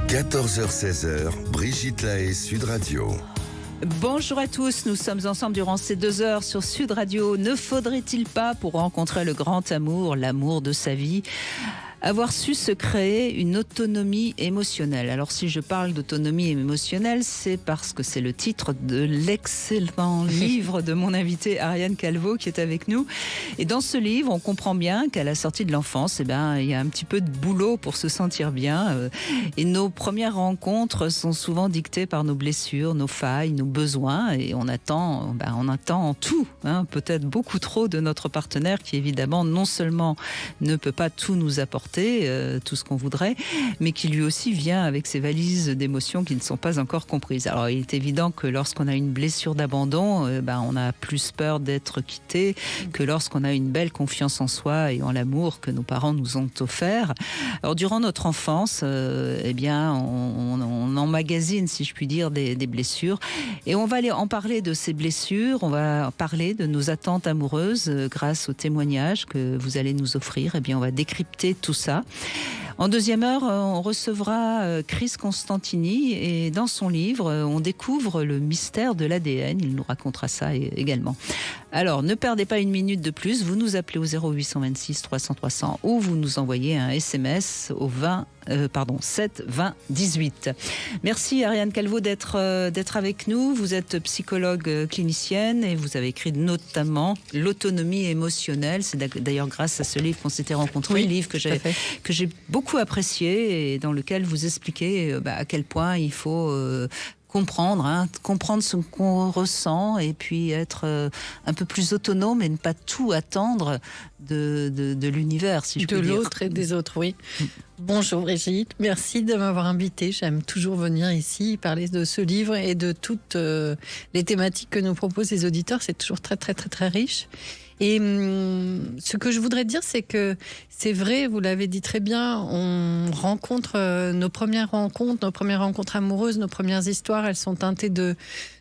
14h-16h, Brigitte Lahaie, Sud Radio. Bonjour à tous, nous sommes ensemble durant ces 2 heures sur Sud Radio. Ne faudrait-il pas, pour rencontrer le grand amour, l'amour de sa vie, avoir su se créer une autonomie émotionnelle? Alors si je parle d'autonomie émotionnelle, c'est parce que c'est le titre de l'excellent livre de mon invité Ariane Calvo qui est avec nous. Et dans ce livre, on comprend bien qu'à la sortie de l'enfance, il y a un petit peu de boulot pour se sentir bien. Et nos premières rencontres sont souvent dictées par nos blessures, nos failles, nos besoins. Et on attend tout, peut-être beaucoup trop de notre partenaire qui évidemment non seulement ne peut pas tout nous apporter, tout ce qu'on voudrait, mais qui lui aussi vient avec ses valises d'émotions qui ne sont pas encore comprises. Alors il est évident que lorsqu'on a une blessure d'abandon, on a plus peur d'être quitté que lorsqu'on a une belle confiance en soi et en l'amour que nos parents nous ont offert. Alors durant notre enfance, on emmagasine, si je puis dire, des blessures, et on va aller en parler de ces blessures, on va parler de nos attentes amoureuses grâce aux témoignages que vous allez nous offrir. On va décrypter tout ça. En deuxième heure, on recevra Chris Constantini et dans son livre, on découvre le mystère de l'ADN. Il nous racontera ça également. Alors, ne perdez pas une minute de plus. Vous nous appelez au 0826 300 300 ou vous nous envoyez un SMS au 7 20 18. Merci Ariane Calvo d'être avec nous. Vous êtes psychologue clinicienne et vous avez écrit notamment L'autonomie émotionnelle. C'est d'ailleurs grâce à ce livre qu'on s'était rencontrés, livre que j'ai beaucoup apprécié et dans lequel vous expliquez à quel point il faut comprendre ce qu'on ressent et puis être un peu plus autonome et ne pas tout attendre de l'univers, si je puis dire. De l'autre et des autres, oui. Bonjour Brigitte, merci de m'avoir invitée. J'aime toujours venir ici parler de ce livre et de toutes les thématiques que nous proposent les auditeurs. C'est toujours très, très, très, très riche. Et ce que je voudrais dire, c'est que c'est vrai, vous l'avez dit très bien, on rencontre nos premières rencontres amoureuses, nos premières histoires, elles sont teintées de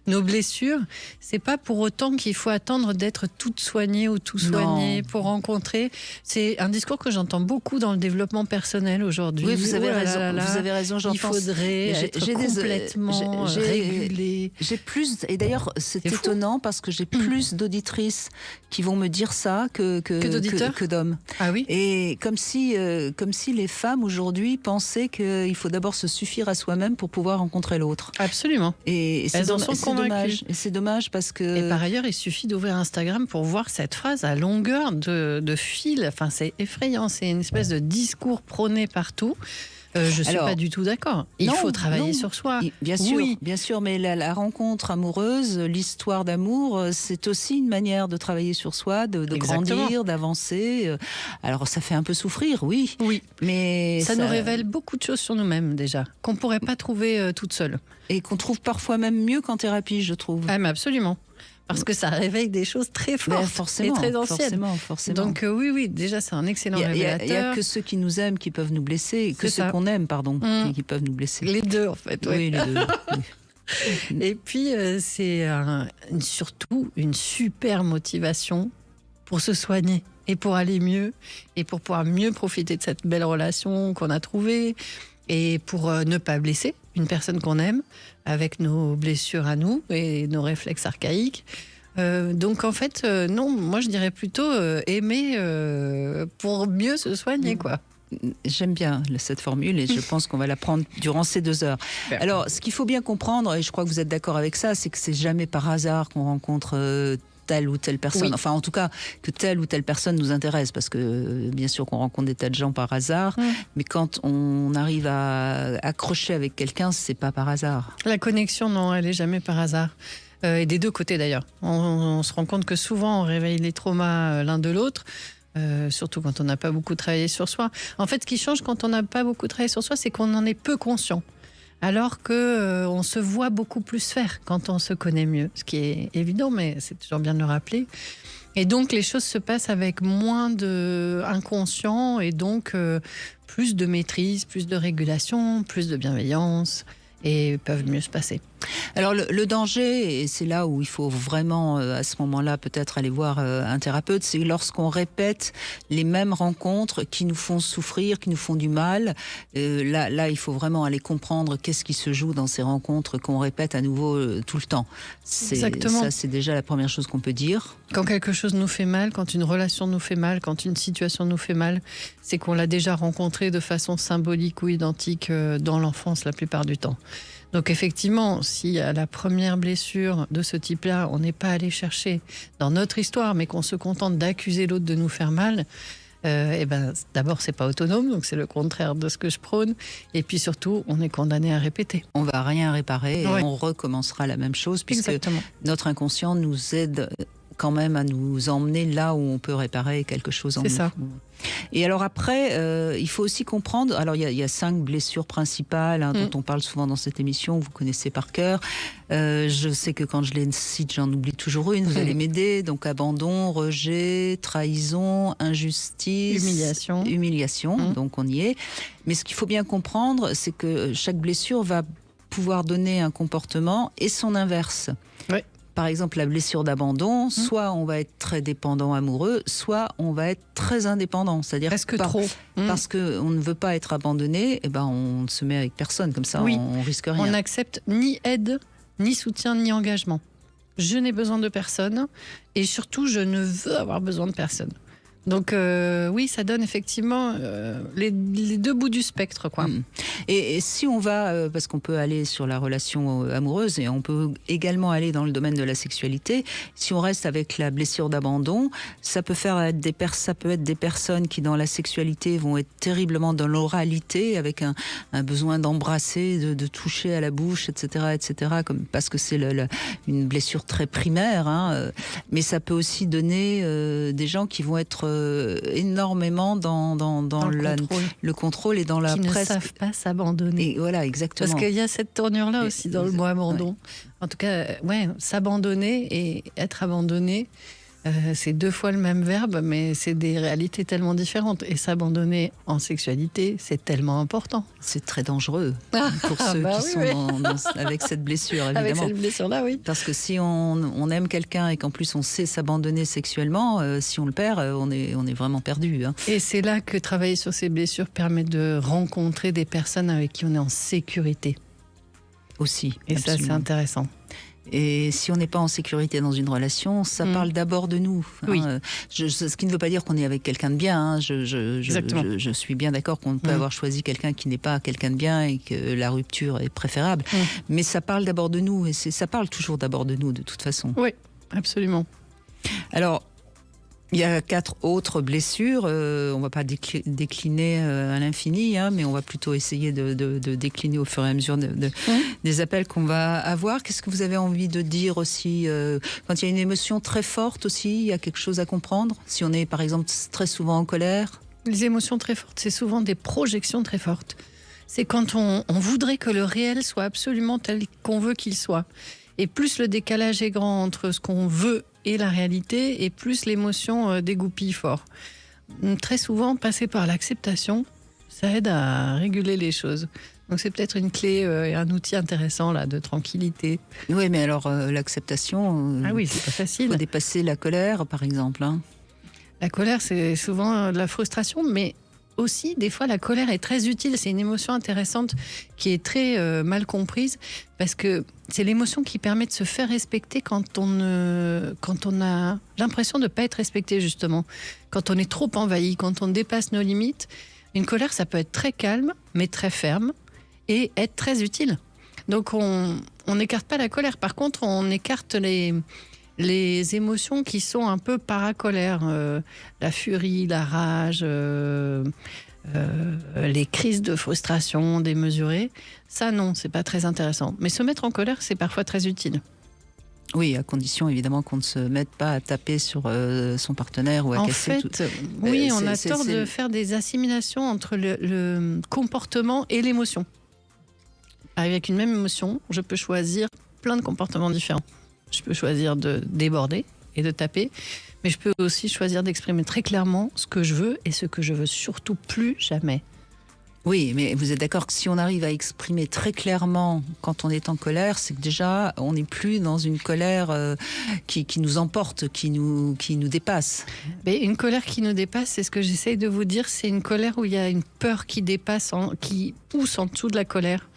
nos blessures. C'est pas pour autant qu'il faut attendre d'être toute soignée ou tout soigné pour rencontrer. C'est un discours que j'entends beaucoup dans le développement personnel aujourd'hui. Oui, vous avez raison. Vous avez raison. Il faudrait être complètement régulé. J'ai plus, et d'ailleurs c'est étonnant parce que j'ai plus d'auditrices qui vont me dire ça que d'hommes. Ah oui. Et comme si les femmes aujourd'hui pensaient qu'il faut d'abord se suffire à soi-même pour pouvoir rencontrer l'autre. Absolument. Et c'est dommage. Et c'est dommage parce que... Et par ailleurs, il suffit d'ouvrir Instagram pour voir cette phrase à longueur de fil. Enfin, c'est effrayant. C'est une espèce de discours prôné partout. Je ne suis pas du tout d'accord. Il faut travailler sur soi. Bien sûr, mais la rencontre amoureuse, l'histoire d'amour, c'est aussi une manière de travailler sur soi, de grandir, d'avancer. Alors, ça fait un peu souffrir, oui. Mais ça nous révèle beaucoup de choses sur nous-mêmes, déjà, qu'on ne pourrait pas trouver toute seule. Et qu'on trouve parfois même mieux qu'en thérapie, je trouve. Ah, mais absolument. Parce que ça réveille des choses très fortes et très anciennes. Forcément. Donc oui, déjà c'est un excellent révélateur. Il n'y a que ceux qui nous aiment qui peuvent nous blesser, que ceux qu'on aime, qui peuvent nous blesser. Les deux en fait. Oui, les deux. Et puis c'est surtout une super motivation pour se soigner et pour aller mieux et pour pouvoir mieux profiter de cette belle relation qu'on a trouvée et pour ne pas blesser une personne qu'on aime avec nos blessures à nous et nos réflexes archaïques. Donc en fait, non, moi je dirais plutôt aimer pour mieux se soigner, quoi. J'aime bien cette formule et je pense qu'on va la prendre durant ces 2 heures. Alors, ce qu'il faut bien comprendre, et je crois que vous êtes d'accord avec ça, c'est que c'est jamais par hasard qu'on rencontre telle ou telle personne. Enfin, en tout cas, que telle ou telle personne nous intéresse, parce que bien sûr qu'on rencontre des tas de gens par hasard, mais quand on arrive à accrocher avec quelqu'un, c'est pas par hasard. La connexion, non, elle est jamais par hasard. Et des deux côtés d'ailleurs. On se rend compte que souvent on réveille les traumas l'un de l'autre. Surtout quand on n'a pas beaucoup travaillé sur soi. En fait, ce qui change quand on n'a pas beaucoup travaillé sur soi, c'est qu'on en est peu conscient. Alors qu'on se voit beaucoup plus faire quand on se connaît mieux. Ce qui est évident, mais c'est toujours bien de le rappeler. Et donc, les choses se passent avec moins d'inconscient et donc plus de maîtrise, plus de régulation, plus de bienveillance et peuvent mieux se passer. Alors le danger, et c'est là où il faut vraiment à ce moment-là peut-être aller voir un thérapeute, c'est lorsqu'on répète les mêmes rencontres qui nous font souffrir, qui nous font du mal. Là, il faut vraiment aller comprendre qu'est-ce qui se joue dans ces rencontres qu'on répète à nouveau tout le temps. Exactement. Ça, c'est déjà la première chose qu'on peut dire. Quand quelque chose nous fait mal, quand une relation nous fait mal, quand une situation nous fait mal, c'est qu'on l'a déjà rencontré de façon symbolique ou identique dans l'enfance la plupart du temps. Donc effectivement, si à la première blessure de ce type-là, on n'est pas allé chercher dans notre histoire, mais qu'on se contente d'accuser l'autre de nous faire mal, d'abord c'est pas autonome, donc c'est le contraire de ce que je prône. Et puis surtout, on est condamné à répéter. On va rien réparer et Ouais. on recommencera la même chose puisque Exactement. notre inconscient nous aide quand même à nous emmener là où on peut réparer quelque chose en nous. C'est ça. Et alors après, il faut aussi comprendre, alors il y a 5 blessures principales dont on parle souvent dans cette émission, vous connaissez par cœur. Je sais que quand je les cite, j'en oublie toujours une, vous allez m'aider. Donc abandon, rejet, trahison, injustice, humiliation. Donc on y est. Mais ce qu'il faut bien comprendre, c'est que chaque blessure va pouvoir donner un comportement et son inverse. Ouais. Par exemple, la blessure d'abandon, soit on va être très dépendant amoureux, soit on va être très indépendant. C'est-à-dire Presque trop. parce qu'on ne veut pas être abandonné, on ne se met avec personne. Comme ça, Oui. on risque rien. On n'accepte ni aide, ni soutien, ni engagement. Je n'ai besoin de personne et surtout, je ne veux avoir besoin de personne. Donc oui, ça donne effectivement les deux bouts du spectre, quoi. Et si on va, parce qu'on peut aller sur la relation amoureuse et on peut également aller dans le domaine de la sexualité, si on reste avec la blessure d'abandon, ça peut être des personnes qui dans la sexualité vont être terriblement dans l'oralité, avec un besoin d'embrasser, de toucher à la bouche, etc., parce que c'est une blessure très primaire. Mais ça peut aussi donner des gens qui vont être énormément dans le contrôle et dans la qui ne presque... savent pas s'abandonner. Et voilà, exactement. Parce qu'il y a cette tournure-là aussi dans le mot abandon. En tout cas, s'abandonner et être abandonné, c'est 2 fois le même verbe, mais c'est des réalités tellement différentes. Et s'abandonner en sexualité, c'est tellement important. C'est très dangereux pour ceux qui sont avec cette blessure, évidemment. Avec cette blessure-là, oui. Parce que si on aime quelqu'un et qu'en plus on sait s'abandonner sexuellement, si on le perd, on est vraiment perdu. Et c'est là que travailler sur ces blessures permet de rencontrer des personnes avec qui on est en sécurité. Aussi. Et absolument. ça, c'est intéressant. Et si on n'est pas en sécurité dans une relation, ça parle d'abord de nous. Oui. Ce qui ne veut pas dire qu'on est avec quelqu'un de bien. Je suis bien d'accord qu'on peut avoir choisi quelqu'un qui n'est pas quelqu'un de bien et que la rupture est préférable. Mais ça parle d'abord de nous et ça parle toujours d'abord de nous de toute façon. Oui, absolument. Alors, il y a 4 autres blessures. On ne va pas décliner à l'infini, mais on va plutôt essayer de décliner au fur et à mesure des appels qu'on va avoir. Qu'est-ce que vous avez envie de dire aussi quand il y a une émotion très forte aussi, il y a quelque chose à comprendre. Si on est par exemple très souvent en colère. Les émotions très fortes, c'est souvent des projections très fortes. C'est quand on voudrait que le réel soit absolument tel qu'on veut qu'il soit. Et plus le décalage est grand entre ce qu'on veut et la réalité, et plus l'émotion dégoupille fort. Très souvent, passer par l'acceptation, ça aide à réguler les choses. Donc c'est peut-être une clé et un outil intéressant là, de tranquillité. Oui, mais alors l'acceptation... Ah oui, c'est pas facile. Il faut dépasser la colère, par exemple. La colère, c'est souvent de la frustration, mais aussi, des fois, la colère est très utile. C'est une émotion intéressante qui est très mal comprise parce que c'est l'émotion qui permet de se faire respecter quand on a l'impression de ne pas être respecté, justement. Quand on est trop envahi, quand on dépasse nos limites. Une colère, ça peut être très calme, mais très ferme et être très utile. Donc, on n'écarte pas la colère. Par contre, on écarte les émotions qui sont un peu paracolères, la furie, la rage, les crises de frustration démesurées, ça non, c'est pas très intéressant. Mais se mettre en colère, c'est parfois très utile. Oui, à condition évidemment qu'on ne se mette pas à taper sur son partenaire ou à casser tout. Oui, on a tort de faire des assimilations entre le comportement et l'émotion. Avec une même émotion, je peux choisir plein de comportements différents. Je peux choisir de déborder et de taper, mais je peux aussi choisir d'exprimer très clairement ce que je veux et ce que je veux surtout plus jamais. Oui, mais vous êtes d'accord que si on arrive à exprimer très clairement quand on est en colère, c'est que déjà on n'est plus dans une colère qui nous emporte, qui nous dépasse. Mais une colère qui nous dépasse, c'est ce que j'essaye de vous dire, c'est une colère où il y a une peur qui dépasse, qui pousse en dessous de la colère.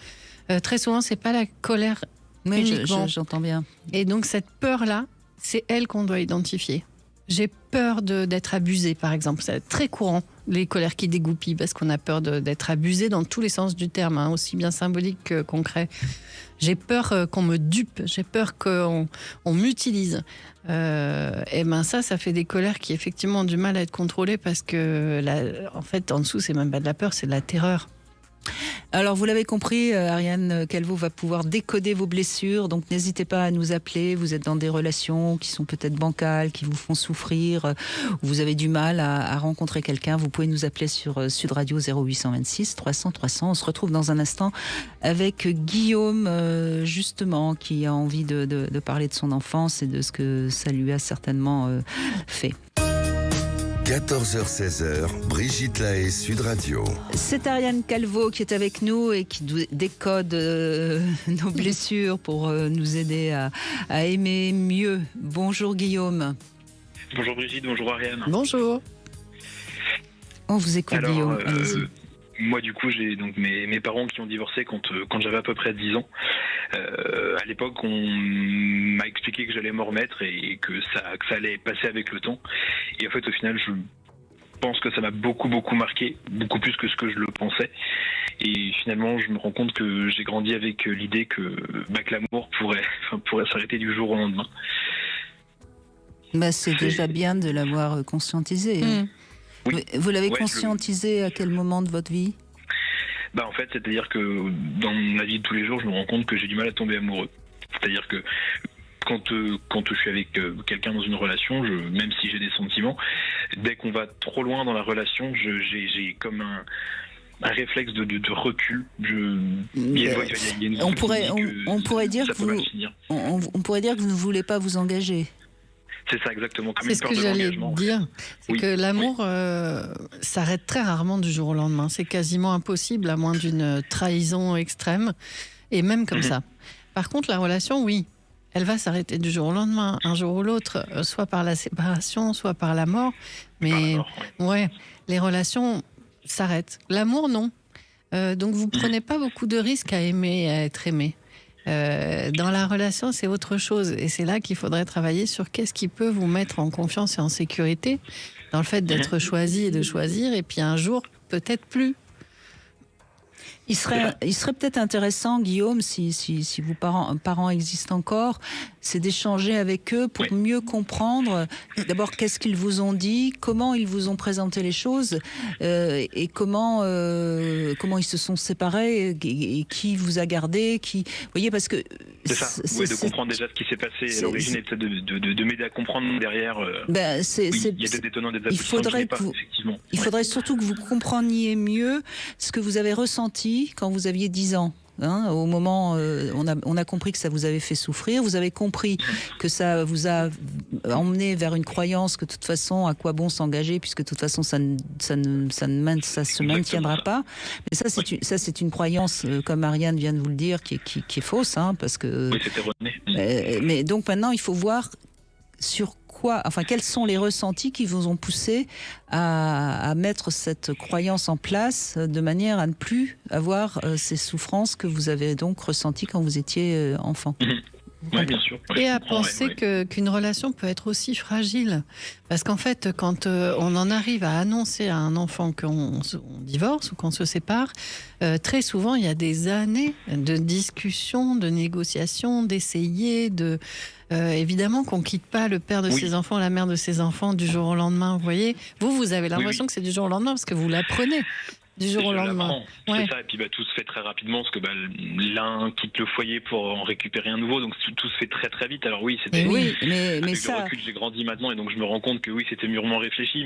Très souvent, c'est pas la colère uniquement. J'entends bien. Et donc cette peur-là, c'est elle qu'on doit identifier. J'ai peur d'être abusée, par exemple. C'est très courant, les colères qui dégoupillent, parce qu'on a peur d'être abusé dans tous les sens du terme, hein, aussi bien symbolique que concret. J'ai peur qu'on me dupe, j'ai peur qu'on m'utilise. Et ben ça fait des colères qui effectivement ont du mal à être contrôlées, parce que en fait, en dessous, c'est même pas de la peur, c'est de la terreur. Alors, vous l'avez compris, Ariane Calveau va pouvoir décoder vos blessures. Donc, n'hésitez pas à nous appeler. Vous êtes dans des relations qui sont peut-être bancales, qui vous font souffrir. Vous avez du mal à rencontrer quelqu'un. Vous pouvez nous appeler sur Sud Radio 0826 300 300. On se retrouve dans un instant avec Guillaume, justement, qui a envie de parler de son enfance et de ce que ça lui a certainement fait. 14h-16h, Brigitte Lahaie, Sud Radio. C'est Ariane Calveau qui est avec nous et qui décode nos blessures pour nous aider à aimer mieux. Bonjour Guillaume. Bonjour Brigitte, bonjour Ariane. Bonjour. On vous écoute. Alors, Guillaume, allez-y. Moi du coup j'ai donc mes parents qui ont divorcé quand j'avais à peu près 10 ans. À l'époque on m'a expliqué que j'allais m'en remettre et que ça allait passer avec le temps. Et en fait au final je pense que ça m'a beaucoup marqué, beaucoup plus que ce que je le pensais. Et finalement je me rends compte que j'ai grandi avec l'idée que l'amour pourrait s'arrêter du jour au lendemain. C'est déjà bien de l'avoir conscientisé. Oui. Vous l'avez conscientisé à quel moment de votre vie ? En fait, c'est-à-dire que dans ma vie de tous les jours, je me rends compte que j'ai du mal à tomber amoureux. C'est-à-dire que quand je suis avec quelqu'un dans une relation, même si j'ai des sentiments, dès qu'on va trop loin dans la relation, j'ai comme un réflexe de recul. On pourrait dire que vous ne voulez pas vous engager. C'est ça exactement. C'est ce que j'allais dire. C'est que l'amour s'arrête très rarement du jour au lendemain. C'est quasiment impossible, à moins d'une trahison extrême. Et même comme ça. Par contre, la relation, oui, elle va s'arrêter du jour au lendemain, un jour ou l'autre, soit par la séparation, soit par la mort. Mais les relations s'arrêtent. L'amour, non. Donc vous prenez pas beaucoup de risques à aimer et à être aimé. Dans la relation, c'est autre chose. Et c'est là qu'il faudrait travailler sur qu'est-ce qui peut vous mettre en confiance et en sécurité dans le fait d'être choisi et de choisir. Et puis un jour, peut-être plus. Il serait peut-être intéressant, Guillaume, si vos parents existent encore, c'est d'échanger avec eux pour mieux comprendre d'abord qu'est-ce qu'ils vous ont dit, comment ils vous ont présenté les choses et comment ils se sont séparés et qui vous a gardé, vous voyez, parce que c'est ça, de comprendre déjà ce qui s'est passé à l'origine et de m'aider à comprendre derrière. Il y a des détenants, des aboutissants effectivement. Il faudrait surtout que vous compreniez mieux ce que vous avez ressenti quand vous aviez 10 ans. Au moment, on a compris que ça vous avait fait souffrir. Vous avez compris que ça vous a emmené vers une croyance que de toute façon, à quoi bon s'engager, puisque de toute façon, ça se maintiendra pas. Mais ça, c'est une croyance, comme Ariane vient de vous le dire, qui est fausse, parce que. Oui, c'est erroné. Mais donc maintenant, il faut voir quels sont les ressentis qui vous ont poussé à mettre cette croyance en place de manière à ne plus avoir ces souffrances que vous avez donc ressenties quand vous étiez enfant. Oui, bien sûr. Et à penser qu'une relation peut être aussi fragile. Parce qu'en fait, quand on en arrive à annoncer à un enfant qu'on divorce ou qu'on se sépare, très souvent, il y a des années de discussions, de négociations, d'essayer, évidemment qu'on ne quitte pas le père de ses enfants, la mère de ses enfants du jour au lendemain. Vous voyez, vous avez l'impression que c'est du jour au lendemain parce que vous l'apprenez. Du jour au lendemain. C'est ça, et puis tout se fait très rapidement parce que l'un quitte le foyer pour en récupérer un nouveau, donc tout se fait très très vite. Alors c'était. Mais ça. Le recul, j'ai grandi maintenant et donc je me rends compte que c'était mûrement réfléchi,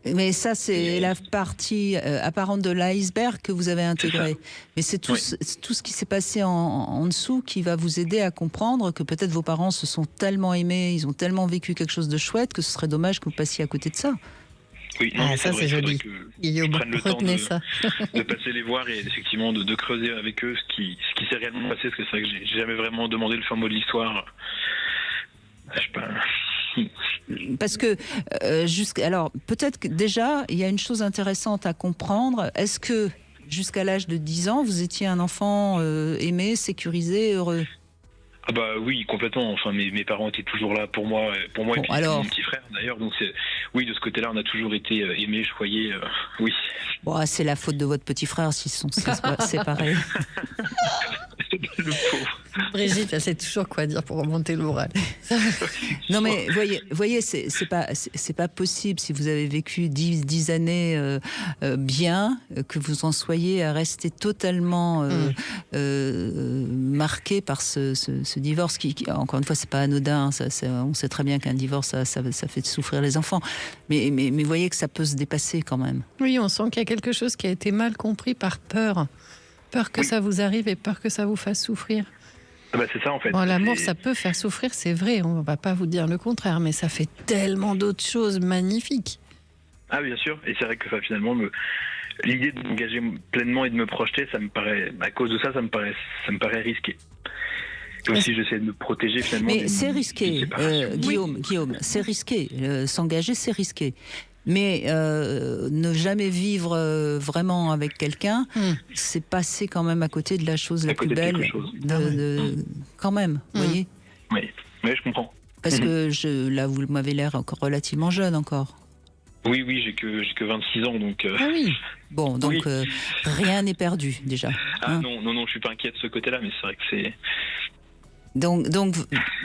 Mais ça, c'est la partie apparente de l'iceberg que vous avez intégrée. Mais c'est tout ce qui s'est passé en dessous qui va vous aider à comprendre que peut-être vos parents se sont tellement aimés, ils ont tellement vécu quelque chose de chouette que ce serait dommage que vous passiez à côté de ça. Oui, non, mais ça vrai, c'est il faudrait joli. que Guillaume, je prenne le temps retenez ça. de passer les voir et effectivement de creuser avec eux ce qui s'est réellement passé, parce que c'est vrai que j'ai jamais vraiment demandé le fin mot de l'histoire. Je sais pas. Parce que, alors, peut-être que déjà, il y a une chose intéressante à comprendre. Est-ce que, jusqu'à l'âge de 10 ans, vous étiez un enfant aimé, sécurisé, heureux ? Ah bah oui, complètement. Enfin, mes parents étaient toujours là pour moi et Bon, puis alors. mon petit frère d'ailleurs. Donc oui, de ce côté-là, on a toujours été aimés, choyés. Oui. Bon, c'est la faute de votre petit frère s'ils sont séparés. Le pauvre. Brigitte, elle sait toujours quoi dire pour remonter le moral. Non mais voyez, c'est pas possible si vous avez vécu 10 années bien que vous en soyez à rester totalement marqué par ce divorce qui encore une fois c'est pas anodin. On sait très bien qu'un divorce ça fait souffrir les enfants, mais voyez que ça peut se dépasser quand même. Oui, on sent qu'il y a quelque chose qui a été mal compris par peur. Peur que ça vous arrive et peur que ça vous fasse souffrir. Ah bah c'est ça en fait. Bon, l'amour, ça peut faire souffrir, c'est vrai, on ne va pas vous dire le contraire, mais ça fait tellement d'autres choses magnifiques. Ah bien sûr, et c'est vrai que finalement l'idée de m'engager pleinement et de me projeter, ça me paraît, à cause de ça, ça me paraît risqué. Et aussi j'essaie de me protéger finalement. Mais c'est risqué, Guillaume, c'est risqué. S'engager, c'est risqué. Mais ne jamais vivre vraiment avec quelqu'un, c'est passer quand même à côté de la chose la plus belle. Quand même, vous voyez. Oui, je comprends. Parce que là, vous m'avez l'air encore relativement jeune encore. Oui, j'ai que 26 ans, donc. Ah oui. Bon, donc oui. Rien n'est perdu déjà. Ah non, je suis pas inquiet de ce côté-là, mais c'est vrai que c'est. Donc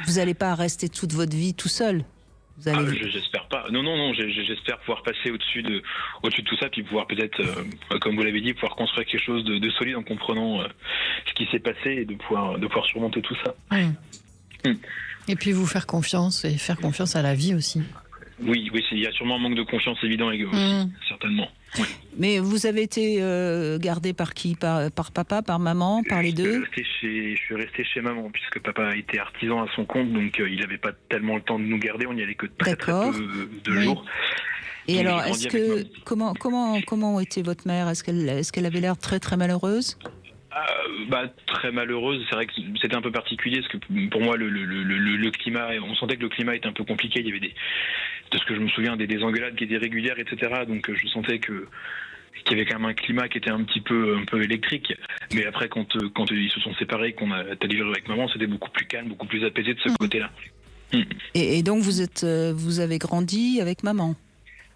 vous n'allez pas rester toute votre vie tout seul. J'espère pas. Non, j'espère pouvoir passer au-dessus de tout ça, puis pouvoir peut-être, comme vous l'avez dit, pouvoir construire quelque chose de solide en comprenant ce qui s'est passé et de pouvoir surmonter tout ça. Et puis vous faire confiance et faire confiance à la vie aussi. Oui, il y a sûrement un manque de confiance évident aussi, certainement. Oui. Mais vous avez été gardé par qui, par papa, par maman, par les deux ? Je suis resté chez maman, puisque papa a été artisan à son compte, donc il n'avait pas tellement le temps de nous garder, on n'y allait que très peu de jours. Et donc, alors, comment était votre mère ? Est-ce qu'elle avait l'air très très malheureuse ? Très malheureuse, c'est vrai que c'était un peu particulier, parce que pour moi le climat, on sentait que le climat était un peu compliqué, il y avait de ce que je me souviens, des engueulades qui étaient régulières, etc. Donc je sentais qu'il y avait quand même un climat qui était un peu électrique. Mais après, quand ils se sont séparés, qu'on a allé vivre avec maman, c'était beaucoup plus calme, beaucoup plus apaisé de ce côté-là. Et donc vous avez grandi avec maman ?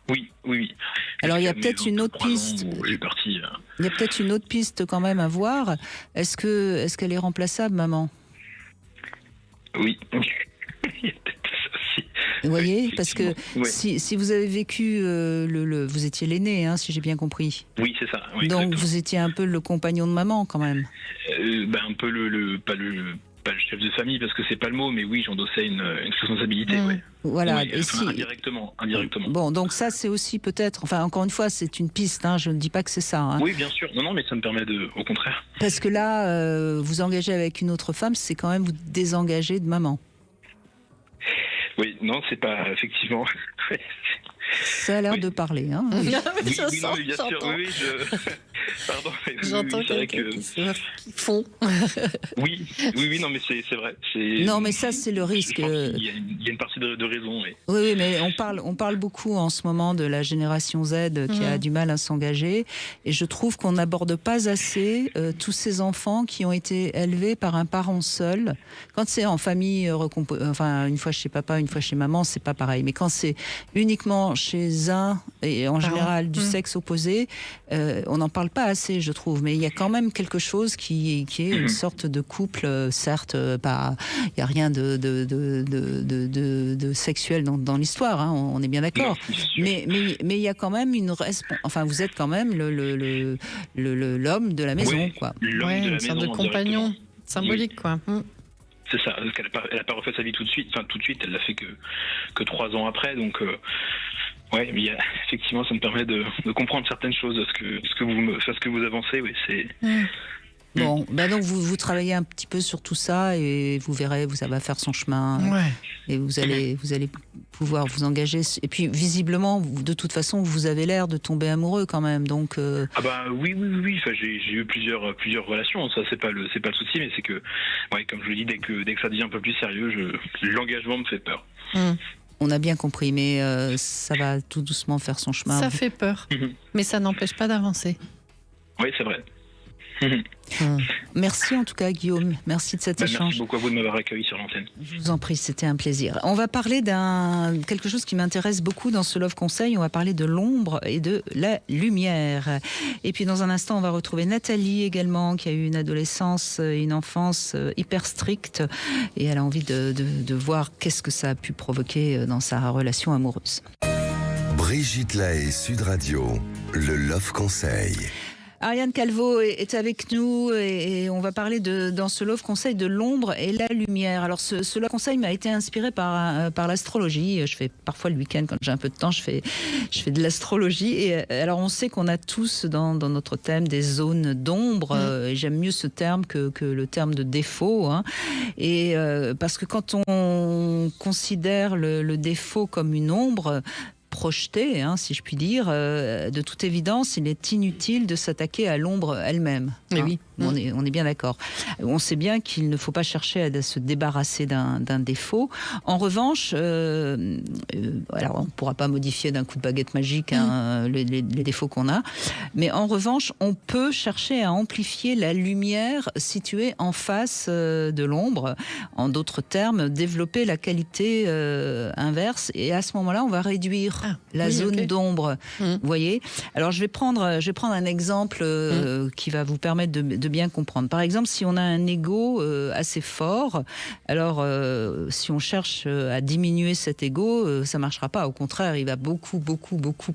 Oui. Alors il y a peut-être une autre piste. Il y a peut-être une autre piste quand même à voir. Est-ce qu'elle est remplaçable, maman ? Oui. Il y a peut-être ça aussi. Vous voyez, parce que si vous avez vécu vous étiez l'aîné, si j'ai bien compris. Oui, c'est ça. Oui, donc exactement. vous étiez un peu le compagnon de maman quand même. Un peu pas le chef de famille, parce que c'est pas le mot, mais oui, j'endossais une responsabilité. Voilà. Oui, indirectement. Bon, donc ça c'est aussi peut-être, encore une fois, c'est une piste, je ne dis pas que c'est ça. Oui, bien sûr. Non, mais ça me permet au contraire. Parce que là, vous engagez avec une autre femme, c'est quand même vous désengager de maman. Oui, non, c'est pas, effectivement. Ça a l'air de parler, Oui, bien sûr. Pardon. J'entends quelqu'un qui fond. Oui, non, mais c'est vrai. Non, mais ça, c'est le risque. Il y a une partie de raison. Oui, mais on parle beaucoup en ce moment de la génération Z qui a du mal à s'engager. Et je trouve qu'on n'aborde pas assez tous ces enfants qui ont été élevés par un parent seul. Quand c'est en famille, une fois chez papa, une fois chez maman, c'est pas pareil. Mais quand c'est uniquement chez un, et en général du sexe opposé, on n'en parle pas assez, je trouve. Mais il y a quand même quelque chose qui est une sorte de couple, certes, pas, il n'y a rien de sexuel dans l'histoire, on est bien d'accord. Mais il y a quand même vous êtes quand même l'homme de la maison, quoi. Une sorte de compagnon symbolique, quoi. C'est ça, parce qu'elle n'a pas refait sa vie tout de suite, elle l'a fait que 3 ans après, donc mais effectivement ça me permet de comprendre certaines choses, ce que vous avancez, c'est... Bon, donc vous travaillez un petit peu sur tout ça et vous verrez, ça va faire son chemin. Et vous allez pouvoir vous engager. Et puis, visiblement, de toute façon, vous avez l'air de tomber amoureux quand même. Donc, Ah bah oui. Enfin, j'ai eu plusieurs relations. Ça, c'est pas le souci, mais c'est que, ouais, comme je le dis, dès que ça devient un peu plus sérieux, l'engagement me fait peur. on a bien compris, mais ça va tout doucement faire son chemin. Ça fait peur, mais ça n'empêche pas d'avancer. Oui, c'est vrai. Merci en tout cas, Guillaume. Merci de cet échange. Merci beaucoup à vous de m'avoir accueilli sur l'antenne. Je vous en prie, c'était un plaisir. On va parler quelque chose qui m'intéresse beaucoup dans ce Love Conseil. On va parler de l'ombre et de la lumière. Et puis dans un instant, on va retrouver Nathalie également, qui a eu une adolescence, une enfance hyper stricte. Et elle a envie de voir qu'est-ce que ça a pu provoquer dans sa relation amoureuse. Brigitte Lahaie, Sud Radio, le Love Conseil. Ariane Calvo est avec nous et on va parler dans ce Love Conseil de l'ombre et la lumière. Alors ce Love Conseil m'a été inspiré par l'astrologie. Je fais parfois le week-end, quand j'ai un peu de temps, je fais de l'astrologie. Et alors on sait qu'on a tous dans notre thème des zones d'ombre. Et j'aime mieux ce terme que le terme de défaut. Hein. Et parce que quand on considère le défaut comme une ombre projetée, hein, si je puis dire, de toute évidence, il est inutile de s'attaquer à l'ombre elle-même. Et Hein. oui. On est bien d'accord. On sait bien qu'il ne faut pas chercher à se débarrasser d'un défaut. En revanche, alors on ne pourra pas modifier d'un coup de baguette magique les défauts qu'on a, mais en revanche, on peut chercher à amplifier la lumière située en face de l'ombre. En d'autres termes, développer la qualité inverse. Et à ce moment-là, on va réduire la zone d'ombre. Vous voyez ? Alors, je vais prendre un exemple qui va vous permettre de bien comprendre. Par exemple, si on a un ego assez fort, alors si on cherche à diminuer cet ego, ça marchera pas. Au contraire, il va beaucoup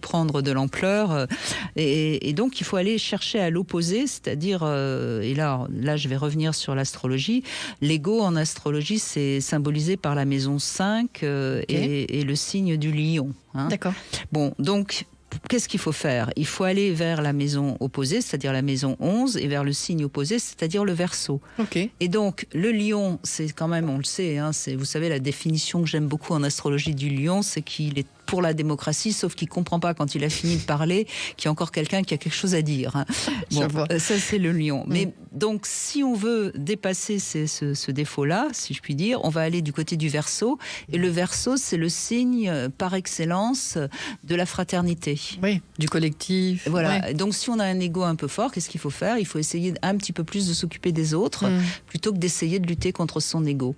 prendre de l'ampleur. Et donc, il faut aller chercher à l'opposé, c'est-à-dire, et là, je vais revenir sur l'astrologie. L'ego en astrologie, c'est symbolisé par la maison 5 et le signe du lion. Hein. D'accord. Bon, donc, qu'est-ce qu'il faut faire ? Il faut aller vers la maison opposée, c'est-à-dire la maison 11, et vers le signe opposé, c'est-à-dire le Verseau. Ok. Et donc, le lion, c'est quand même, on le sait, hein, vous savez, la définition que j'aime beaucoup en astrologie du lion, c'est qu'il est pour la démocratie, sauf qu'il ne comprend pas quand il a fini de parler qu'il y a encore quelqu'un qui a quelque chose à dire. Hein. Bon, ça, c'est le lion. Mais donc, si on veut dépasser ce défaut-là, si je puis dire, on va aller du côté du Verseau. Et le Verseau, c'est le signe par excellence de la fraternité. Oui, du collectif. Voilà. Ouais. Donc, si on a un ego un peu fort, qu'est-ce qu'il faut faire ? Il faut essayer un petit peu plus de s'occuper des autres plutôt que d'essayer de lutter contre son ego.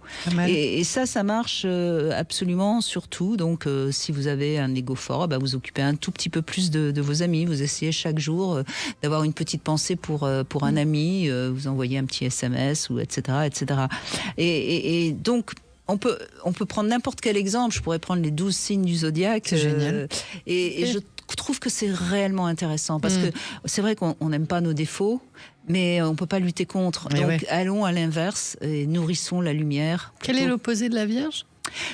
Et ça marche absolument sur tout. Donc, si vous avez un ego fort, vous occupez un tout petit peu plus de vos amis. Vous essayez chaque jour d'avoir une petite pensée pour un ami. Vous envoyez un petit SMS, ou etc. etc. Et donc, on peut prendre n'importe quel exemple. Je pourrais prendre les 12 signes du zodiaque. C'est génial. Et je trouve que c'est réellement intéressant parce que c'est vrai qu'on n'aime pas nos défauts, mais on ne peut pas lutter contre. Mais donc allons à l'inverse et nourrissons la lumière. Quel est l'opposé de la Vierge ?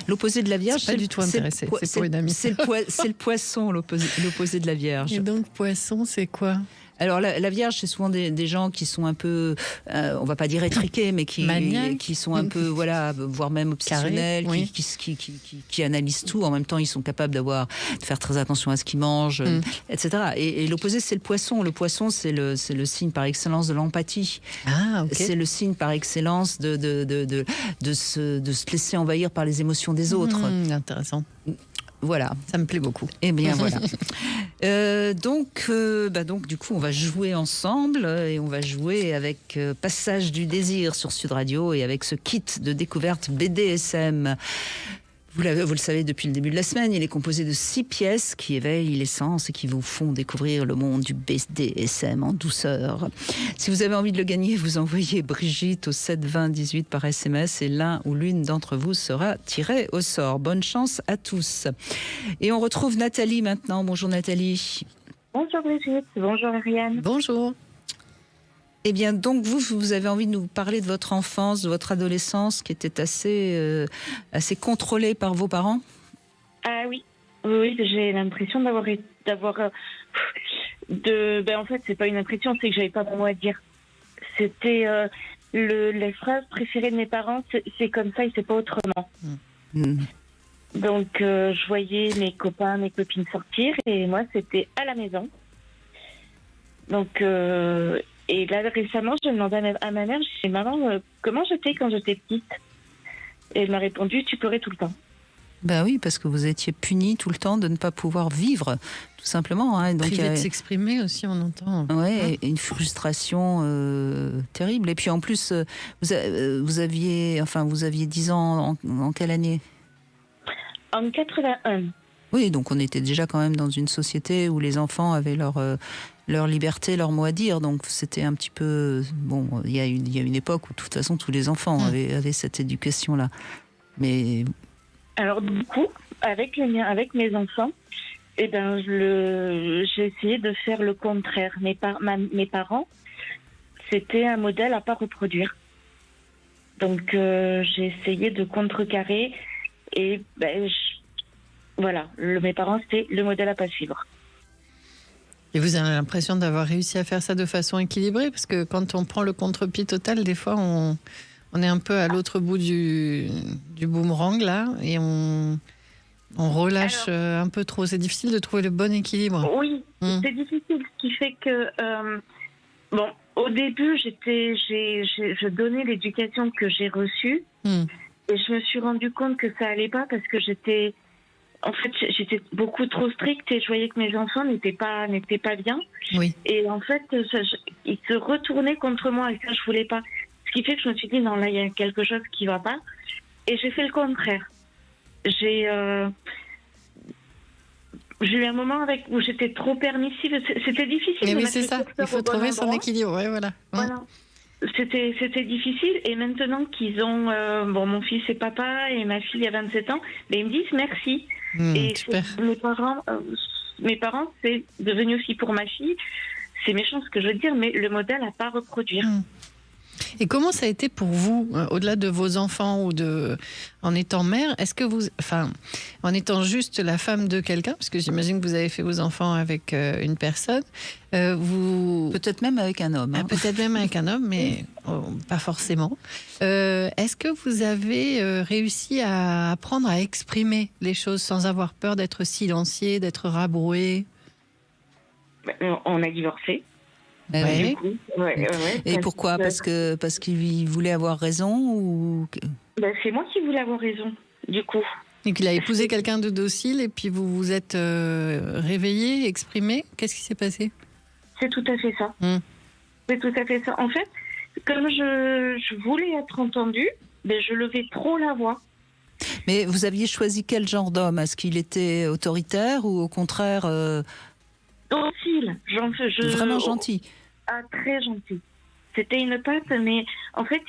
L'opposé de la Vierge, c'est pas du tout intéressé. C'est pour une amie. C'est le poisson, l'opposé de la Vierge. Et donc, poisson, c'est quoi ? Alors la Vierge, c'est souvent des gens qui sont un peu, on va pas dire étriqués, mais qui sont un peu, voilà, voire même obsessionnels, qui analysent tout. En même temps, ils sont capables de faire très attention à ce qu'ils mangent, etc. Et l'opposé, c'est le poisson. Le poisson, c'est le signe par excellence de l'empathie. Ah, ok. C'est le signe par excellence de se laisser envahir par les émotions des autres. Intéressant. Voilà. Ça me plaît beaucoup. Eh bien, voilà. Donc, du coup, on va jouer ensemble et on va jouer avec Passage du désir sur Sud Radio et avec ce kit de découverte BDSM. Vous le savez depuis le début de la semaine, il est composé de 6 pièces qui éveillent les sens et qui vous font découvrir le monde du BDSM en douceur. Si vous avez envie de le gagner, vous envoyez Brigitte au 7 20 18 par SMS et l'un ou l'une d'entre vous sera tiré au sort. Bonne chance à tous. Et on retrouve Nathalie maintenant. Bonjour Nathalie. Bonjour Brigitte, bonjour Ariane. Bonjour. Eh bien, donc, vous avez envie de nous parler de votre enfance, de votre adolescence, qui était assez contrôlée par vos parents ? Ah oui, j'ai l'impression en fait, c'est pas une impression, c'est que j'avais pas mon mot à dire. C'était les phrases préférées de mes parents, c'est comme ça et c'est pas autrement. Mm. Donc, je voyais mes copains, mes copines sortir et moi, c'était à la maison. Donc, et là, récemment, je demandais à ma mère, je dis, maman, comment j'étais quand j'étais petite? Et elle m'a répondu, tu pleurais tout le temps. Ben oui, parce que vous étiez puni tout le temps de ne pas pouvoir vivre, tout simplement. Hein. Donc, Privé de s'exprimer aussi, on entend. Ouais, une frustration terrible. Et puis en plus, vous aviez 10 ans en quelle année? En 81. Oui, donc on était déjà quand même dans une société où les enfants avaient leur liberté, leur mot à dire. Donc c'était un petit peu... Bon, il y a une époque où de toute façon tous les enfants avaient cette éducation-là. Mais... Alors du coup, avec mes enfants, eh ben, j'ai essayé de faire le contraire. Mes parents, c'était un modèle à pas reproduire. Donc j'ai essayé de contrecarrer et voilà, mes parents, c'était le modèle à pas suivre. Et vous avez l'impression d'avoir réussi à faire ça de façon équilibrée? Parce que quand on prend le contre-pied total, des fois, on est un peu à l'autre bout du boomerang, là, et on relâche un peu trop. C'est difficile de trouver le bon équilibre. Oui, c'est difficile, ce qui fait que... au début, je donnais l'éducation que j'ai reçue, et je me suis rendu compte que ça allait pas parce que j'étais beaucoup trop stricte et je voyais que mes enfants n'étaient pas bien. Oui. Et en fait, ils se retournaient contre moi et ça, je voulais pas. Ce qui fait que je me suis dit, non, là, il y a quelque chose qui va pas. Et j'ai fait le contraire. J'ai eu un moment où j'étais trop permissive. C'était difficile. Mais oui, c'est ça. Il faut trouver son équilibre. Ouais, voilà. Voilà. C'était difficile. Et maintenant qu'ils ont... mon fils est papa et ma fille a 27 ans, mais ils me disent merci. Et super. Mes parents, c'est devenu aussi pour ma fille. C'est méchant ce que je veux dire, mais le modèle à pas reproduire. Et comment ça a été pour vous, au-delà de vos enfants ou en étant mère, est-ce que en étant juste la femme de quelqu'un, parce que j'imagine que vous avez fait vos enfants avec une personne, peut-être même avec un homme. Hein. Peut-être même avec un homme, mais pas forcément. Est-ce que vous avez réussi à apprendre à exprimer les choses sans avoir peur d'être silencié, d'être rabroué? On a divorcé. Oui. Ouais, et pourquoi? Parce qu'il voulait avoir raison ou... C'est moi qui voulais avoir raison, du coup. Et qu'il a épousé quelqu'un de docile et puis vous vous êtes réveillé, exprimé. Qu'est-ce qui s'est passé? C'est tout à fait ça. C'est tout à fait ça. En fait, comme je voulais être entendue, je levais trop la voix. Mais vous aviez choisi quel genre d'homme? Est-ce qu'il était autoritaire ou au contraire... Docile. Vraiment gentil? Ah, très gentil. C'était une patte, mais en fait,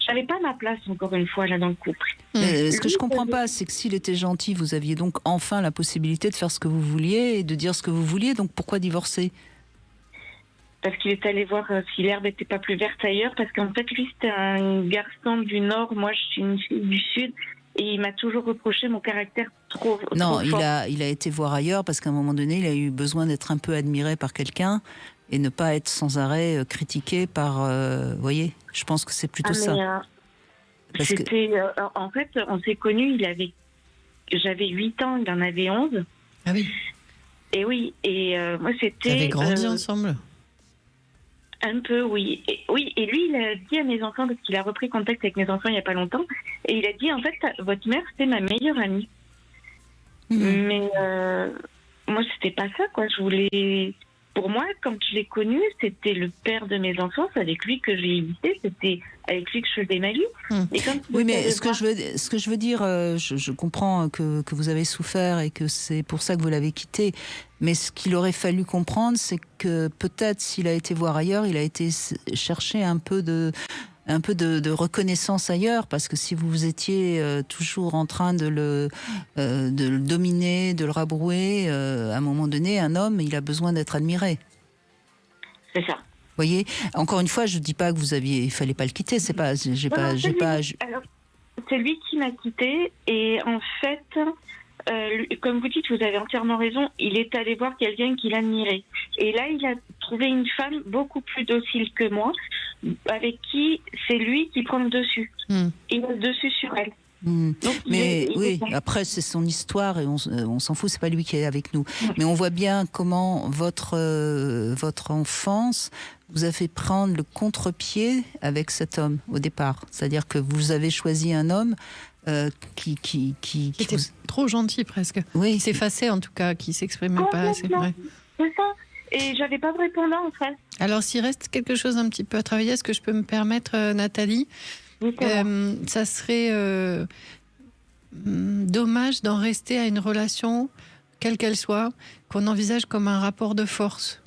j'avais pas ma place, encore une fois, là, dans le couple. Ce que je comprends pas, c'est que s'il était gentil, vous aviez donc enfin la possibilité de faire ce que vous vouliez et de dire ce que vous vouliez, donc pourquoi divorcer? Parce qu'il est allé voir si l'herbe n'était pas plus verte ailleurs, parce qu'en fait, lui, c'était un garçon du Nord, moi, je suis une fille du Sud, et il m'a toujours reproché mon caractère trop fort. Non, il a été voir ailleurs, parce qu'à un moment donné, il a eu besoin d'être un peu admiré par quelqu'un, et ne pas être sans arrêt critiqué par... vous voyez, je pense que c'est plutôt ça. En fait, on s'est connus, j'avais 8 ans, il en avait 11. Ah oui. Et oui, et moi c'était... Vous avez grandi ensemble? Un peu, oui. Et lui, il a dit à mes enfants, parce qu'il a repris contact avec mes enfants il n'y a pas longtemps, et il a dit, en fait, votre mère, c'était ma meilleure amie. Mais moi, c'était pas ça, quoi. Pour moi, quand je l'ai connu, c'était le père de mes enfants, c'est avec lui que j'ai évité, c'était avec lui que je faisais ma vie. Et oui, mais ce que je veux dire, je comprends que vous avez souffert et que c'est pour ça que vous l'avez quitté, mais ce qu'il aurait fallu comprendre, c'est que peut-être s'il a été voir ailleurs, il a été chercher un peu de reconnaissance ailleurs, parce que si vous étiez toujours en train de le dominer, de le rabrouer, à un moment donné, un homme, il a besoin d'être admiré. C'est ça. Vous voyez, encore une fois, je dis pas que il fallait pas le quitter. C'est pas, Alors, c'est lui qui m'a quitté, et en fait, comme vous dites, vous avez entièrement raison. Il est allé voir quelqu'un qu'il admirait, et là, il a trouvé une femme beaucoup plus docile que moi, avec qui c'est lui qui prend le dessus. Il a le dessus sur elle. Mais oui, après c'est son histoire et on s'en fout, c'est pas lui qui est avec nous. Mais on voit bien comment votre enfance vous a fait prendre le contre-pied avec cet homme au départ. C'est-à-dire que vous avez choisi un homme qui était trop gentil presque. Oui. Qui s'effaçait en tout cas, qui s'exprimait pas assez. Ouais. C'est ça. Et j'avais pas de répondant en fait. Alors s'il reste quelque chose un petit peu à travailler, est-ce que je peux me permettre, Nathalie ? Ça serait dommage d'en rester à une relation, quelle qu'elle soit, qu'on envisage comme un rapport de force.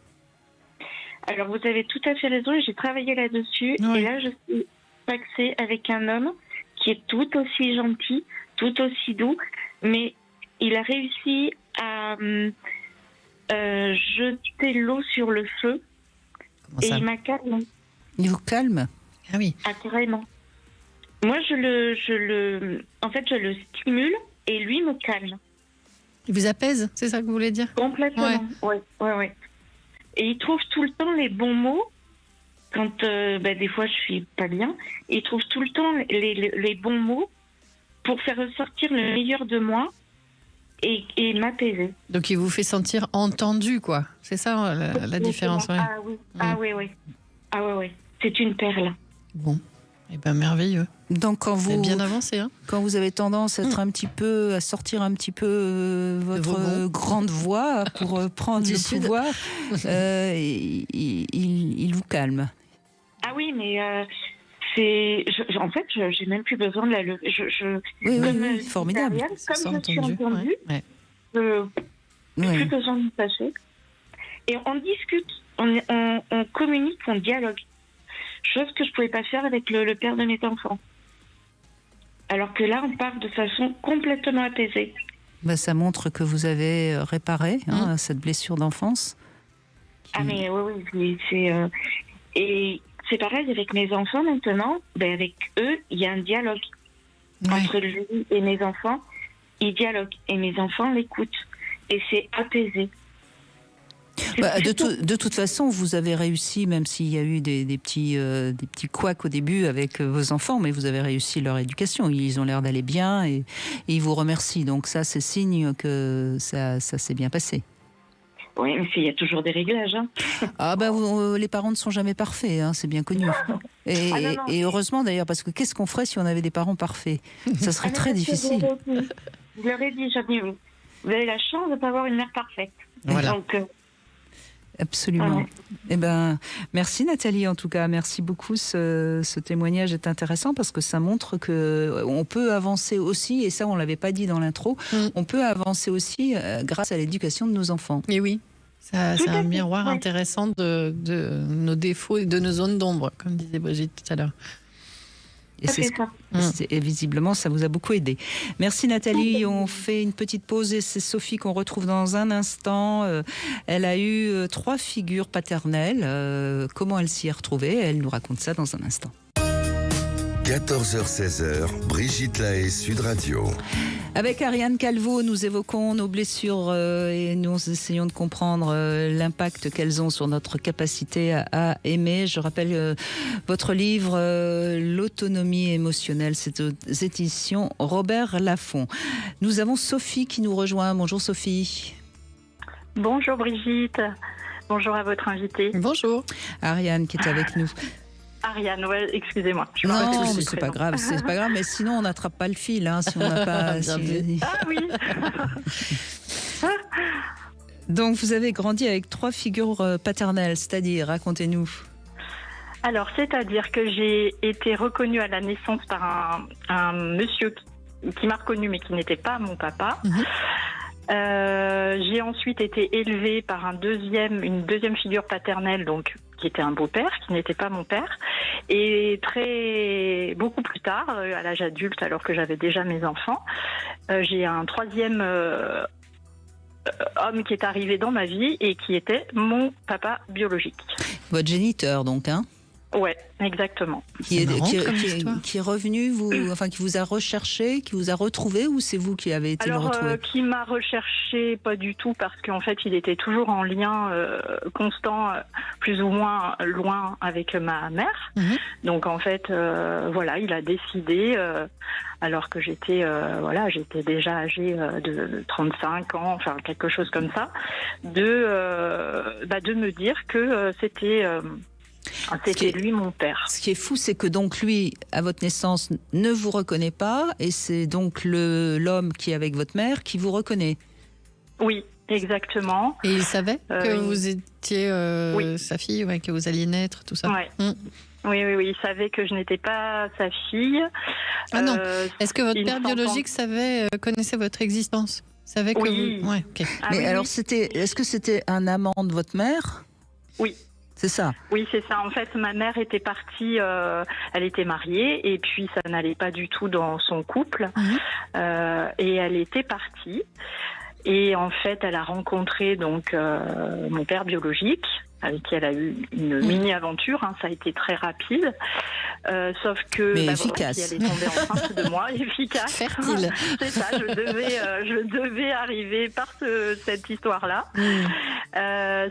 Alors vous avez tout à fait raison, j'ai travaillé là-dessus. Oui. Et là je suis paxée avec un homme qui est tout aussi gentil, tout aussi doux, mais il a réussi à jeter l'eau sur le feu. Comment et ça ? il m'a calmé. Il vous calme. Ah oui. Ah, carrément. Moi, je le stimule et lui me calme. Il vous apaise, c'est ça que vous voulez dire ? Complètement. Ouais. Et il trouve tout le temps les bons mots quand des fois je suis pas bien. Il trouve tout le temps les bons mots pour faire ressortir le meilleur de moi et m'apaiser. Donc il vous fait sentir entendu, quoi. C'est ça la différence, ouais. Ah oui. Ah oui. C'est une perle. Bon, eh ben merveilleux. Donc quand Vous avez vous bien avancé, hein. quand vous avez tendance à être à sortir un petit peu votre grande voix pour prendre le pouvoir, il vous calme. Ah oui, mais en fait, j'ai même plus besoin de la lever. Oui, formidable. Comme je suis entendue, je n'ai plus besoin de me passer. Et on discute, on communique, on dialogue. Chose que je ne pouvais pas faire avec le père de mes enfants. Alors que là, on parle de façon complètement apaisée. Ça montre que vous avez réparé cette blessure d'enfance. Ah mais oui, et c'est pareil avec mes enfants maintenant. Avec eux, il y a un dialogue entre lui et mes enfants. Ils dialoguent et mes enfants l'écoutent et c'est apaisé. De toute façon, vous avez réussi, même s'il y a eu des petits couacs au début avec vos enfants, mais vous avez réussi leur éducation. Ils ont l'air d'aller bien et ils vous remercient. Donc ça, c'est signe que ça s'est bien passé. Oui, mais il y a toujours des réglages. Les parents ne sont jamais parfaits, c'est bien connu. Et heureusement d'ailleurs, parce que qu'est-ce qu'on ferait si on avait des parents parfaits ? Ça serait très difficile. Je leur ai dit, vous avez la chance de ne pas avoir une mère parfaite. Voilà. Donc, absolument. Merci Nathalie, en tout cas. Merci beaucoup. Ce témoignage est intéressant parce que ça montre qu'on peut avancer aussi, et ça, on ne l'avait pas dit dans l'intro, on peut avancer aussi grâce à l'éducation de nos enfants. Et oui, c'est un miroir intéressant de nos défauts et de nos zones d'ombre, comme disait Brigitte tout à l'heure. Et visiblement, ça vous a beaucoup aidé. Merci Nathalie. On fait une petite pause et c'est Sophie qu'on retrouve dans un instant. Elle a eu 3 figures paternelles. Comment elle s'y est retrouvée ? Elle nous raconte ça dans un instant. 14h-16h, Brigitte Lahaie, Sud Radio. Avec Ariane Calvo, nous évoquons nos blessures et nous essayons de comprendre l'impact qu'elles ont sur notre capacité à aimer. Je rappelle votre livre L'autonomie émotionnelle, c'est aux éditions Robert Laffont. Nous avons Sophie qui nous rejoint. Bonjour Sophie. Bonjour Brigitte. Bonjour à votre invitée. Bonjour. Ariane qui est avec nous. Ariane, excusez-moi. Non, mais c'est pas grave, mais sinon on n'attrape pas le fil, si on n'a pas. Ah oui. Donc vous avez grandi avec 3 figures paternelles, c'est-à-dire, racontez-nous. Alors, c'est-à-dire que j'ai été reconnue à la naissance par un monsieur qui m'a reconnue mais qui n'était pas mon papa. J'ai ensuite été élevée par une deuxième figure paternelle, donc qui était un beau-père, qui n'était pas mon père. Et beaucoup plus tard, à l'âge adulte, alors que j'avais déjà mes enfants, j'ai un troisième homme qui est arrivé dans ma vie et qui était mon papa biologique. Votre géniteur, donc, Ouais, exactement. Qui est, marrant qui, comme qui- histoire. qui est revenu, qui vous a recherché, qui vous a retrouvé, ou c'est vous qui avez été le Alors, retrouver? qui m'a recherché, pas du tout, parce qu'en fait, il était toujours en lien constant, plus ou moins loin avec ma mère. Mhm. Donc, en fait, voilà, il a décidé, alors que j'étais déjà âgée de 35 ans, enfin quelque chose comme ça, de me dire que c'était lui mon père. Ce qui est fou, c'est que donc lui, à votre naissance, ne vous reconnaît pas, et c'est donc l'homme qui est avec votre mère qui vous reconnaît. Oui, exactement. Et il savait que Euh, vous étiez oui. sa fille, ouais, que vous alliez naître, tout ça. Ouais. Mm. Oui, il savait que je n'étais pas sa fille. Ah non. Est-ce que votre il père s'entend- biologique connaissait votre existence? Savait que Oui. vous... Ouais, ok. Ah Mais oui, alors, oui. est-ce que c'était un amant de votre mère? Oui. C'est ça. Oui, c'est ça. En fait, ma mère était partie, elle était mariée, et puis ça n'allait pas du tout dans son couple, Mhm. et elle était partie. Et en fait, elle a rencontré donc mon père biologique, avec qui elle a eu une mini-aventure. Hein, ça a été très rapide, sauf que Mais voilà, efficace. puis elle est tombée enceinte de moi, efficace. Fertile. C'est ça. Je devais arriver par cette histoire-là.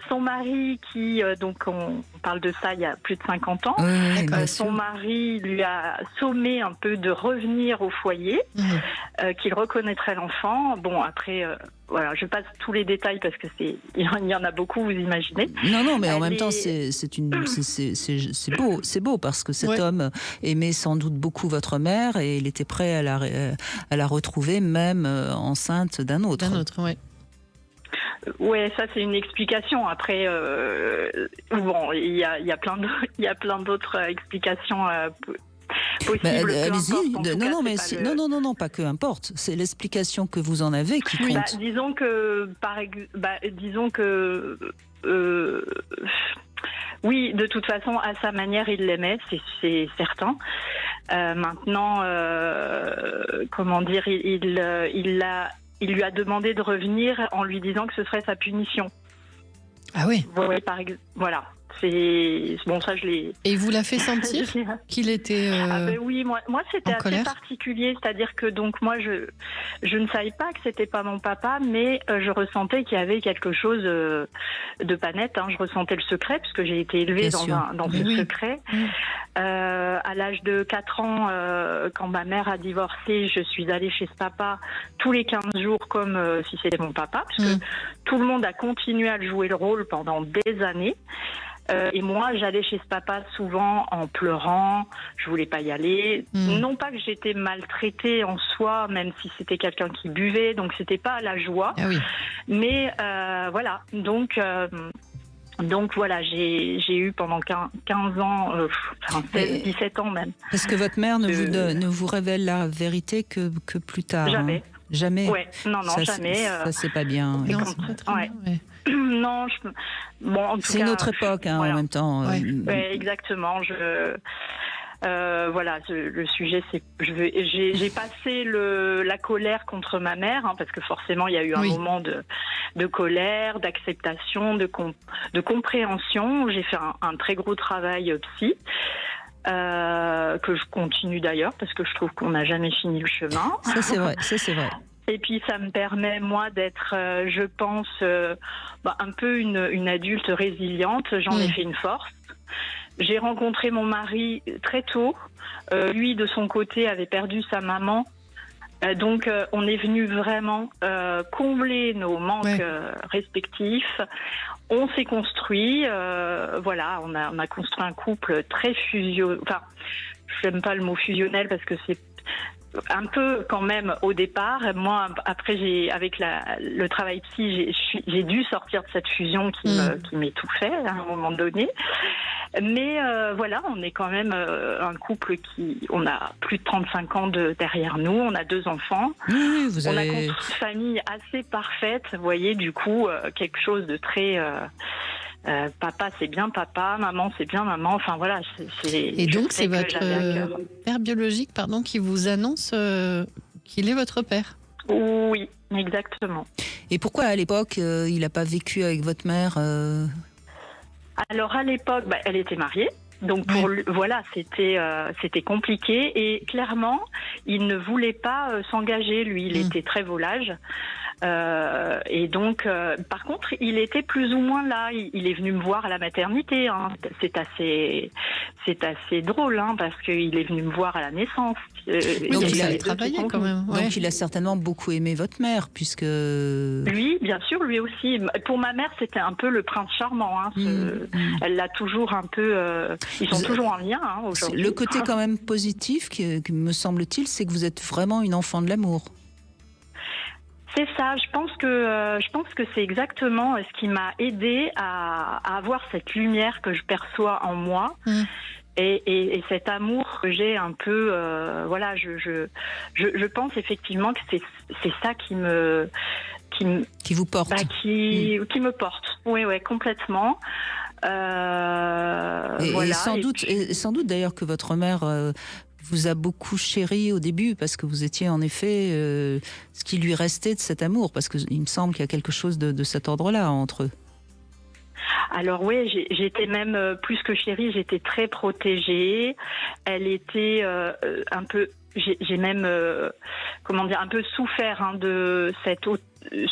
Son mari, qui donc on parle de ça il y a plus de 50 ans. Oui, D'accord. bien Son sûr. mari lui a sommé un peu de revenir au foyer, Mhm. qu'il reconnaîtrait l'enfant. Bon, après, voilà, je passe tous les détails parce que il y en a beaucoup, vous imaginez. Non, mais en Elle même temps, est- c'est beau parce que cet Ouais. homme aimait sans doute beaucoup votre mère et il était prêt à la retrouver, même enceinte d'un autre. D'un autre, ouais. Ouais, ça c'est une explication. Après, bon, il y a plein d'autres explications possibles. Bah, peu allez-y. importe. En tout cas, Non, mais c'est pas le- non, pas que importe. C'est l'explication que vous en avez qui compte. Bah, disons que oui, de toute façon, à sa manière, il l'aimait, c'est certain. Maintenant, comment dire, il lui a demandé de revenir en lui disant que ce serait sa punition. Ah oui. Voilà. C'est bon, ça je l'ai. Et il vous l'a fait sentir qu'il était... Ah ben oui, moi c'était en assez colère. particulier, c'est-à-dire que donc moi je ne savais pas que c'était pas mon papa, mais je ressentais qu'il y avait quelque chose de pas net. Hein. Je ressentais le secret puisque j'ai été élevée Bien sûr. dans Mais ce oui. secret. Mm. À l'âge de 4 ans, quand ma mère a divorcé, je suis allée chez ce papa tous les 15 jours comme si c'était mon papa, parce que tout le monde a continué à jouer le rôle pendant des années. Et moi, j'allais chez ce papa souvent en pleurant, je voulais pas y aller. Non pas que j'étais maltraitée en soi, même si c'était quelqu'un qui buvait, donc c'était pas la joie. Ah oui. Mais voilà, donc voilà, j'ai eu pendant 15 ans, 16, 17 ans même. Est-ce que votre mère ne vous révèle la vérité que plus tard? Jamais. Hein? Jamais. Ouais, non, Ça, jamais. Ça, c'est pas bien. Et Non, quand- c'est pas très ouais. bien, ouais. Non, bon, en tout C'est cas, une autre époque, hein, voilà. en même temps. Ouais. Ouais, exactement. Voilà, le sujet, c'est j'ai passé la colère contre ma mère, hein, parce que forcément il y a eu un Oui. moment de colère, d'acceptation, de compréhension. J'ai fait un très gros travail psy. Que je continue d'ailleurs parce que je trouve qu'on n'a jamais fini le chemin. Ça, c'est vrai. Ça, c'est vrai. Et puis ça me permet moi d'être, je pense, un peu une adulte résiliente. J'en ai fait une force. J'ai rencontré mon mari très tôt. Lui, de son côté, avait perdu sa maman. Donc, on est venu vraiment combler nos manques respectifs. On s'est construit, voilà, on a construit un couple très fusionnel. Enfin, je n'aime pas le mot fusionnel parce que c'est un peu quand même au départ. Moi, après, avec le travail psy, j'ai dû sortir de cette fusion qui m'étouffait à un moment donné. Mais voilà, on est quand même un couple on a plus de 35 ans derrière nous, on a 2 enfants. Oui, vous On a avez... construit une famille assez parfaite, vous voyez, du coup, quelque chose de très... papa, c'est bien papa, maman, c'est bien maman, enfin voilà. Et donc, c'est j'avais à votre cœur. père biologique, qui vous annonce qu'il est votre père. Oui, exactement. Et pourquoi à l'époque il n'a pas vécu avec votre mère Alors à l'époque, elle était mariée, Donc pour lui, voilà, c'était compliqué et clairement, il ne voulait pas s'engager. Lui, il était très volage. Et donc, par contre, il était plus ou moins là. Il est venu me voir à la maternité. Hein. C'est assez drôle, hein, parce qu'il est venu me voir à la naissance. Donc il a travaillé quand même. Ouais. Donc il a certainement beaucoup aimé votre mère, puisque... Lui, bien sûr, lui aussi. Pour ma mère, c'était un peu le prince charmant. Hein. Elle l'a toujours un peu... ils sont toujours en lien, hein, aujourd'hui. Le côté quand même positif, qui me semble-t-il, c'est que vous êtes vraiment une enfant de l'amour. C'est ça, je pense que c'est exactement ce qui m'a aidée à avoir cette lumière que je perçois en moi. Et cet amour que j'ai un peu, voilà, je pense effectivement que c'est ça qui vous porte. Qui me porte. Oui, complètement. Et sans doute d'ailleurs que votre mère vous a beaucoup chéri au début, parce que vous étiez en effet ce qui lui restait de cet amour, parce qu'il me semble qu'il y a quelque chose de cet ordre-là entre eux. Alors oui, j'étais même plus que chérie, j'étais très protégée. Elle était un peu, j'ai même un peu souffert de cette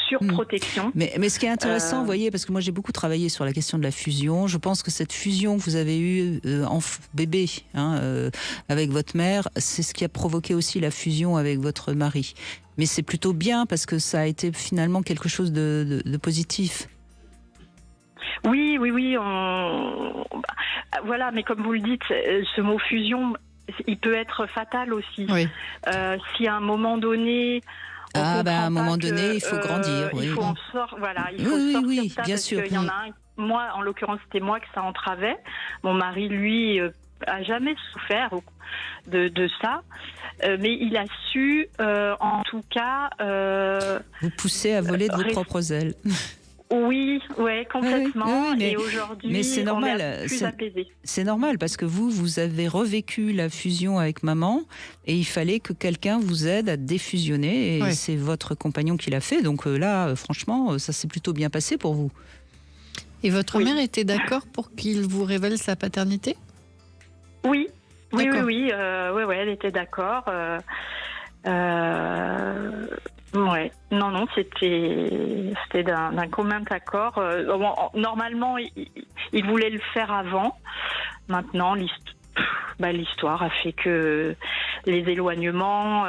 surprotection. Mais ce qui est intéressant, vous voyez, parce que moi j'ai beaucoup travaillé sur la question de la fusion. Je pense que cette fusion que vous avez eue en bébé avec votre mère, c'est ce qui a provoqué aussi la fusion avec votre mari. Mais c'est plutôt bien parce que ça a été finalement quelque chose de positif. Oui. Voilà, mais comme vous le dites, ce mot fusion, il peut être fatal aussi. Oui. Si à un moment donné... à un moment donné, il faut grandir. Il faut en sortir. Voilà, il faut sortir ça, bien parce sûr. qu'il y en a un. Moi, en l'occurrence, c'était moi que ça entravait. Mon mari, lui, a jamais souffert de ça, mais il a su, en tout cas, vous pousser à voler de vos propres ailes. Oui, complètement. Oui, et aujourd'hui, mais c'est normal, on est plus apaisé. C'est normal parce que vous avez revécu la fusion avec maman et il fallait que quelqu'un vous aide à défusionner et c'est votre compagnon qui l'a fait. Donc là, franchement, ça s'est plutôt bien passé pour vous. Et votre mère était d'accord pour qu'il vous révèle sa paternité ? Oui, elle était d'accord. Non, c'était d'un commun accord. Normalement, il voulait le faire avant. Maintenant, l'histoire a fait que les éloignements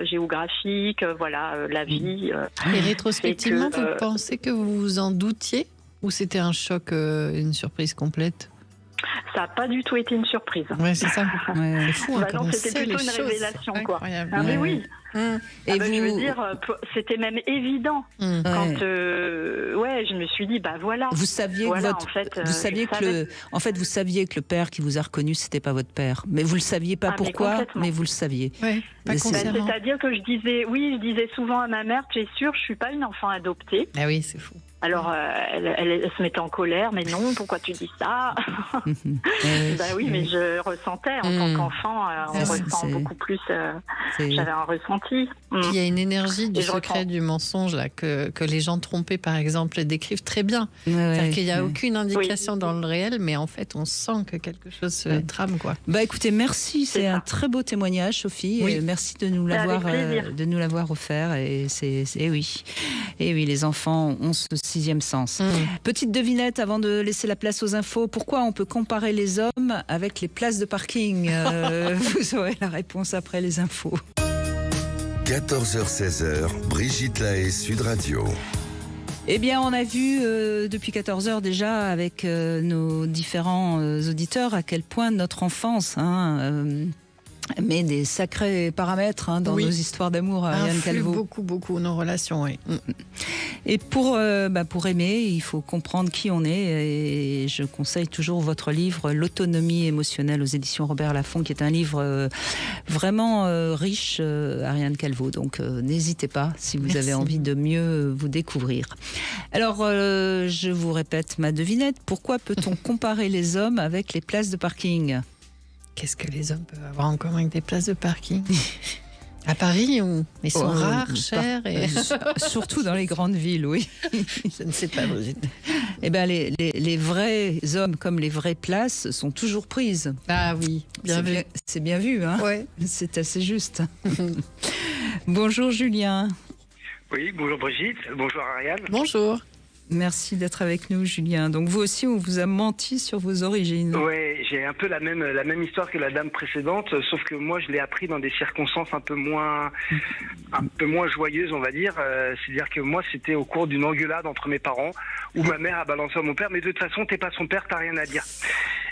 géographiques, la vie. Et rétrospectivement, vous pensez que vous vous en doutiez ou c'était un choc, une surprise complète ? Ça n'a pas du tout été une surprise. Ouais, c'est ça. C'est fou. Non, c'était plutôt une révélation, quoi. Incroyable. Mais oui. Et vous... je veux dire, c'était même évident. Quand, je me suis dit, voilà. Vous saviez vous saviez que le père qui vous a reconnu, c'était pas votre père. Mais vous le saviez pas pourquoi, mais vous le saviez. Ouais, c'est-à-dire que je disais souvent à ma mère, tu es sûre, je suis pas une enfant adoptée. Ah oui, c'est fou. Alors, elle se mettait en colère, mais non, pourquoi tu dis ça ? Oui, mais je ressentais, en tant qu'enfant, on ressent beaucoup plus, j'avais un ressenti. Il y a une énergie du secret du mensonge là, que les gens trompés, par exemple, décrivent très bien. C'est-à-dire qu'il n'y a aucune indication dans le réel, mais en fait, on sent que quelque chose se trame, quoi. Écoutez, merci, c'est un très beau témoignage, Sophie, et merci de nous l'avoir offert. Et oui, les enfants ont ce sixième sens. Petite devinette avant de laisser la place aux infos. Pourquoi on peut comparer les hommes avec les places de parking ? Vous aurez la réponse après les infos. 14h-16h, Brigitte Lahaie, Sud Radio. Eh bien, on a vu depuis 14h déjà avec nos différents auditeurs à quel point notre enfance met des sacrés paramètres dans nos histoires d'amour, Ariane Calvo. Beaucoup nos relations, oui. Et pour aimer, il faut comprendre qui on est. Et je conseille toujours votre livre « L'autonomie émotionnelle » aux éditions Robert Laffont, qui est un livre vraiment riche, Ariane Calvo. Donc n'hésitez pas si vous avez envie de mieux vous découvrir. Alors, je vous répète ma devinette. Pourquoi peut-on comparer les hommes avec les places de parking ? Qu'est-ce que les hommes peuvent avoir en commun avec des places de parking ? À Paris, où ils sont rares, par- chers et... Surtout dans les grandes villes, oui. Je ne sais pas, Brigitte. Eh ben, les vrais hommes comme les vraies places sont toujours prises. Ah oui, bien vu. C'est bien vu, hein. Ouais. C'est assez juste. Bonjour Julien. Oui, bonjour Brigitte, bonjour Ariane. Bonjour. Merci d'être avec nous, Julien. Donc vous aussi, on vous a menti sur vos origines. Ouais, j'ai un peu la même histoire que la dame précédente, sauf que moi je l'ai appris dans des circonstances un peu moins joyeuses, on va dire. C'est-à-dire que moi c'était au cours d'une engueulade entre mes parents où ma mère a balancé à mon père, mais de toute façon t'es pas son père, t'as rien à dire.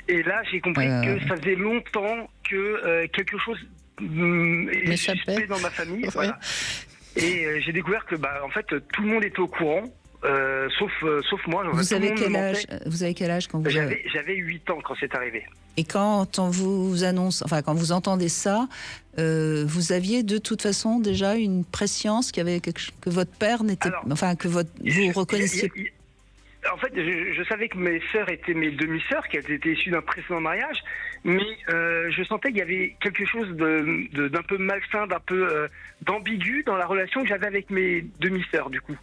Et là j'ai compris que ça faisait longtemps que quelque chose est suspect dans ma famille. Ouais. Voilà. Et j'ai découvert que en fait tout le monde était au courant. Sauf moi. Vous avez quel âge quand vous J'avais 8 ans quand c'est arrivé. Et quand on vous annonce, enfin quand vous entendez ça, vous aviez de toute façon déjà une prescience que votre père n'était, vous reconnaissiez. En fait, je savais que mes sœurs étaient mes demi-sœurs, qu'elles étaient issues d'un précédent mariage, mais je sentais qu'il y avait quelque chose d'un peu malsain, d'un peu d'ambigu dans la relation que j'avais avec mes demi-sœurs, du coup.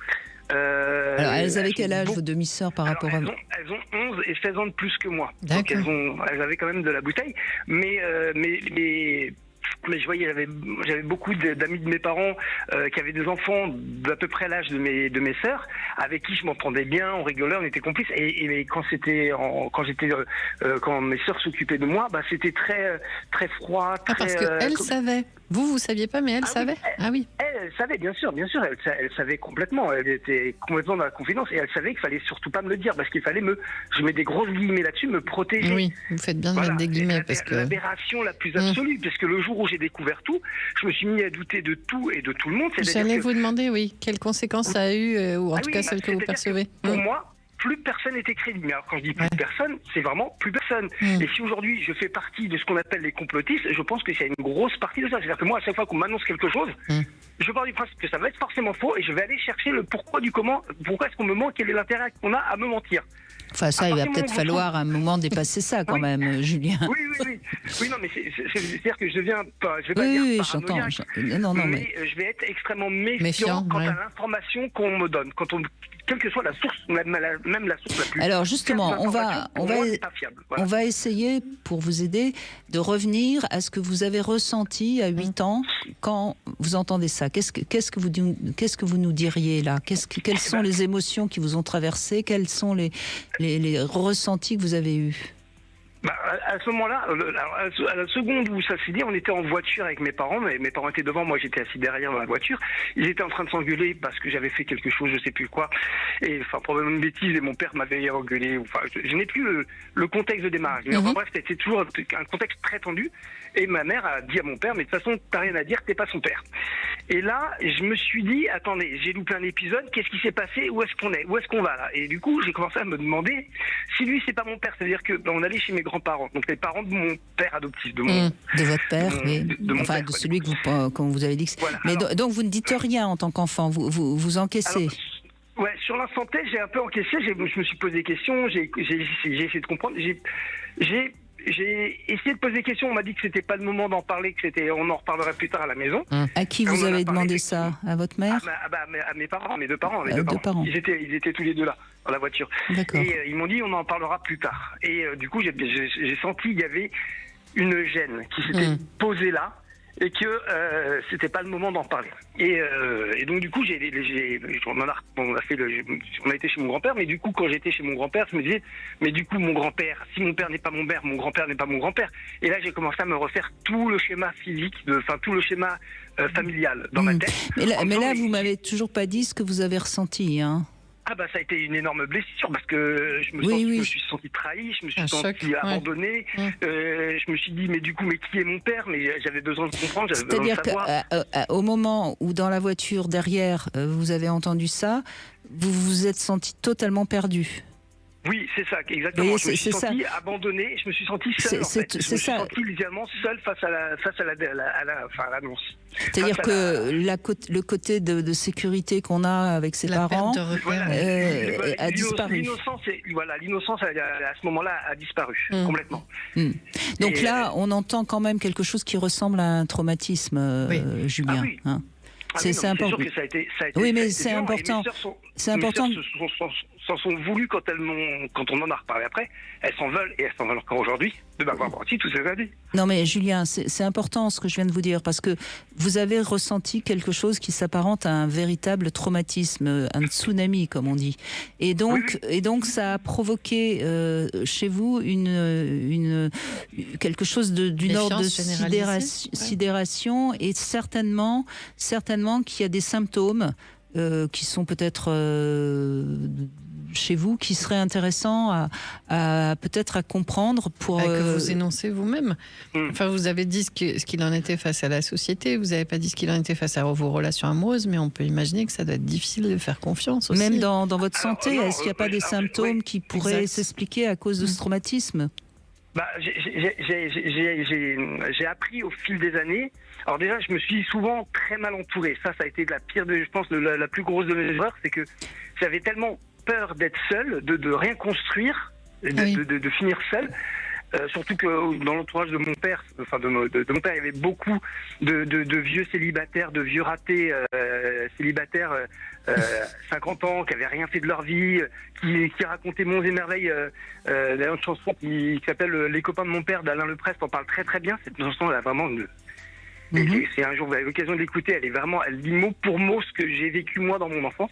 Alors, elles avaient quel âge, vos demi-sœurs, par rapport à vous? Elles ont 11 et 16 ans de plus que moi. Donc elles avaient quand même de la bouteille. Mais je voyais, j'avais beaucoup d'amis de mes parents qui avaient des enfants d'à peu près l'âge de mes sœurs, avec qui je m'entendais bien, on rigolait, on était complices. Et quand mes sœurs s'occupaient de moi, c'était très très froid. Très, parce qu'elles savaient. Vous saviez pas, mais elle savait. Oui. Elle savait, bien sûr. Elle savait complètement. Elle était complètement dans la confidence et elle savait qu'il fallait surtout pas me le dire parce qu'il fallait je mets des grosses guillemets là-dessus, me protéger. Oui, vous faites bien de mettre des guillemets parce que l'aberration la plus absolue, parce que le jour où j'ai découvert tout, je me suis mis à douter de tout et de tout le monde. J'allais vous demander, quelles conséquences ça a eu, ou en tout cas celles que vous percevez. Pour moi, plus personne n'était crédible. Mais alors quand je dis plus personne, c'est vraiment plus personne. Et si aujourd'hui je fais partie de ce qu'on appelle les complotistes, je pense que c'est une grosse partie de ça. C'est-à-dire que moi, à chaque fois qu'on m'annonce quelque chose, je pars du principe que ça va être forcément faux et je vais aller chercher le pourquoi du comment, pourquoi est-ce qu'on me ment, quel est l'intérêt qu'on a à me mentir. Enfin, ça, il va peut-être falloir à un moment dépasser ça quand même, Julien. Oui, non, mais c'est-à-dire que je deviens pas, je vais pas dire paranoïaque, mais je vais être extrêmement méfiant quant à l'information qu'on me donne, quelle que soit la source, même la source la plus. Alors justement, on va essayer, pour vous aider, de revenir à ce que vous avez ressenti à 8 ans quand vous entendez ça. Qu'est-ce que vous nous diriez là? Quelles sont les émotions qui vous ont traversé? Quels sont les ressentis que vous avez eus? À ce moment-là, à la seconde où ça s'est dit, on était en voiture avec mes parents. Mes parents étaient devant, moi j'étais assis derrière dans la voiture. Ils étaient en train de s'engueuler parce que j'avais fait quelque chose, je sais plus quoi. Et probablement une bêtise, et mon père m'avait engueulé. Je n'ai plus le contexte de démarrage. Mais bref, c'était toujours un contexte très tendu. Et ma mère a dit à mon père, mais de toute façon, t'as rien à dire, t'es pas son père. Et là, je me suis dit, attendez, j'ai loupé un épisode, qu'est-ce qui s'est passé, où est-ce qu'on est, où est-ce qu'on va là? Et du coup, j'ai commencé à me demander si lui, c'est pas mon père. C'est-à-dire que on allait chez mes grands-parents, donc les parents de mon père adoptif, de votre père, de celui que vous avez dit. Voilà, mais donc vous ne dites rien en tant qu'enfant, vous encaissez. Alors, sur l'instant T, j'ai un peu encaissé, je me suis posé des questions, j'ai essayé de comprendre, j'ai essayé de poser des questions, on m'a dit que c'était pas le moment d'en parler, on en reparlerait plus tard à la maison. À qui vous avez demandé ça? À votre mère? À mes parents, mes deux parents. Ils étaient tous les deux là, dans la voiture. D'accord. Et ils m'ont dit on en parlera plus tard. Et du coup, j'ai senti qu'il y avait une gêne qui s'était posée là et que c'était pas le moment d'en parler. Et donc du coup, on a été chez mon grand-père, mais du coup, quand j'étais chez mon grand-père, je me disais, mais du coup, mon grand-père, si mon père n'est pas mon père, mon grand-père n'est pas mon grand-père. Et là, j'ai commencé à me refaire tout le schéma physique, tout le schéma familial dans ma tête. Mais là, vous m'avez toujours pas dit ce que vous avez ressenti, hein. Ça a été une énorme blessure parce que je me suis senti trahi, je me suis senti abandonné. Je me suis dit mais qui est mon père? Mais j'avais besoin de comprendre, j'avais besoin de savoir. C'est-à-dire qu'au moment où dans la voiture derrière vous avez entendu ça, vous vous êtes senti totalement perdu. Oui, c'est ça, exactement. Oui, je me suis c'est senti abandonné, je me suis senti seul. C'est je me suis ça. senti littéralement seul face à l'annonce. C'est-à-dire que le côté de sécurité qu'on a avec ses parents a disparu. L'innocence à ce moment-là a disparu complètement. Donc là, on entend quand même quelque chose qui ressemble à un traumatisme, Julien. Ah oui. Hein. C'est important. sûr que ça a été oui, mais ça a été c'est dur, important. C'est mes important. sœurs s'en sont voulues quand on en a reparlé après. Elles s'en veulent et elles s'en veulent encore aujourd'hui de m'avoir menti tout ces années. Non mais Julien, c'est important ce que je viens de vous dire parce que vous avez ressenti quelque chose qui s'apparente à un véritable traumatisme, un tsunami comme on dit. Et donc ça a provoqué chez vous quelque chose d'une ordre de sidération et certainement qu'il y a des symptômes qui sont peut-être chez vous, qui seraient intéressants peut-être à comprendre pour... que vous énoncez vous-même. Enfin, vous avez dit ce qu'il en était face à la société, vous n'avez pas dit ce qu'il en était face à vos relations amoureuses, mais on peut imaginer que ça doit être difficile de faire confiance aussi. Même dans votre santé, est-ce qu'il n'y a pas des symptômes qui pourraient s'expliquer à cause de ce traumatisme ? J'ai appris au fil des années. Alors déjà, je me suis souvent très mal entouré. Ça a été la pire, je pense, la plus grosse de mes erreurs, c'est que j'avais tellement peur d'être seul, de rien construire, de finir seul. Surtout que dans l'entourage de mon père, de mon père, il y avait beaucoup de vieux célibataires, de vieux ratés célibataires, 50 ans, qui n'avaient rien fait de leur vie, qui racontaient monts et merveilles. D'ailleurs, une chanson qui s'appelle Les copains de mon père d'Alain Leprest en parle très très bien. Cette chanson, elle a vraiment c'est un jour, vous avez l'occasion de l'écouter, elle dit mot pour mot ce que j'ai vécu moi dans mon enfance.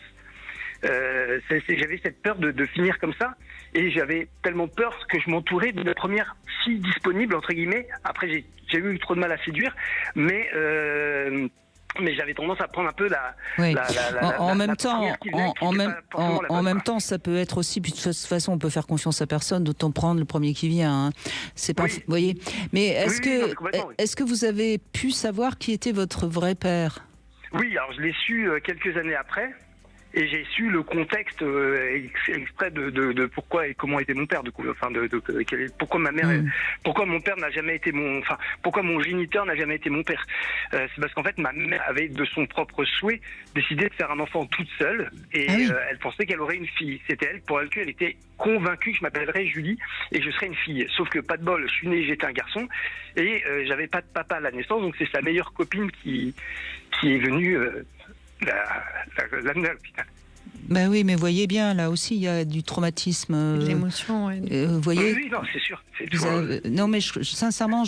J'avais cette peur de finir comme ça, et j'avais tellement peur que je m'entourais de la première fille disponible entre guillemets. Après j'ai eu trop de mal à séduire, mais j'avais tendance à prendre un peu en même temps, ça peut être aussi. Puis de toute façon, on peut faire confiance à personne, d'autant prendre le premier qui vient. Hein. C'est pas, vous voyez. Mais est-ce que vous avez pu savoir qui était votre vrai père ? Oui, alors je l'ai su quelques années après. Et j'ai su le contexte exprès de pourquoi et comment était mon père, du coup, pourquoi ma mère, pourquoi mon père n'a jamais été pourquoi mon géniteur n'a jamais été mon père. C'est parce qu'en fait ma mère avait de son propre souhait décidé de faire un enfant toute seule et elle pensait qu'elle aurait une fille. C'était pour elle qu'elle était convaincue que je m'appellerais Julie et que je serais une fille. Sauf que pas de bol, je suis né, j'étais un garçon et j'avais pas de papa à la naissance, donc c'est sa meilleure copine qui est venue. Ben oui, mais voyez bien, là aussi, il y a du traumatisme. L'émotion, vous voyez. Oui, non, c'est sûr. Non, mais sincèrement,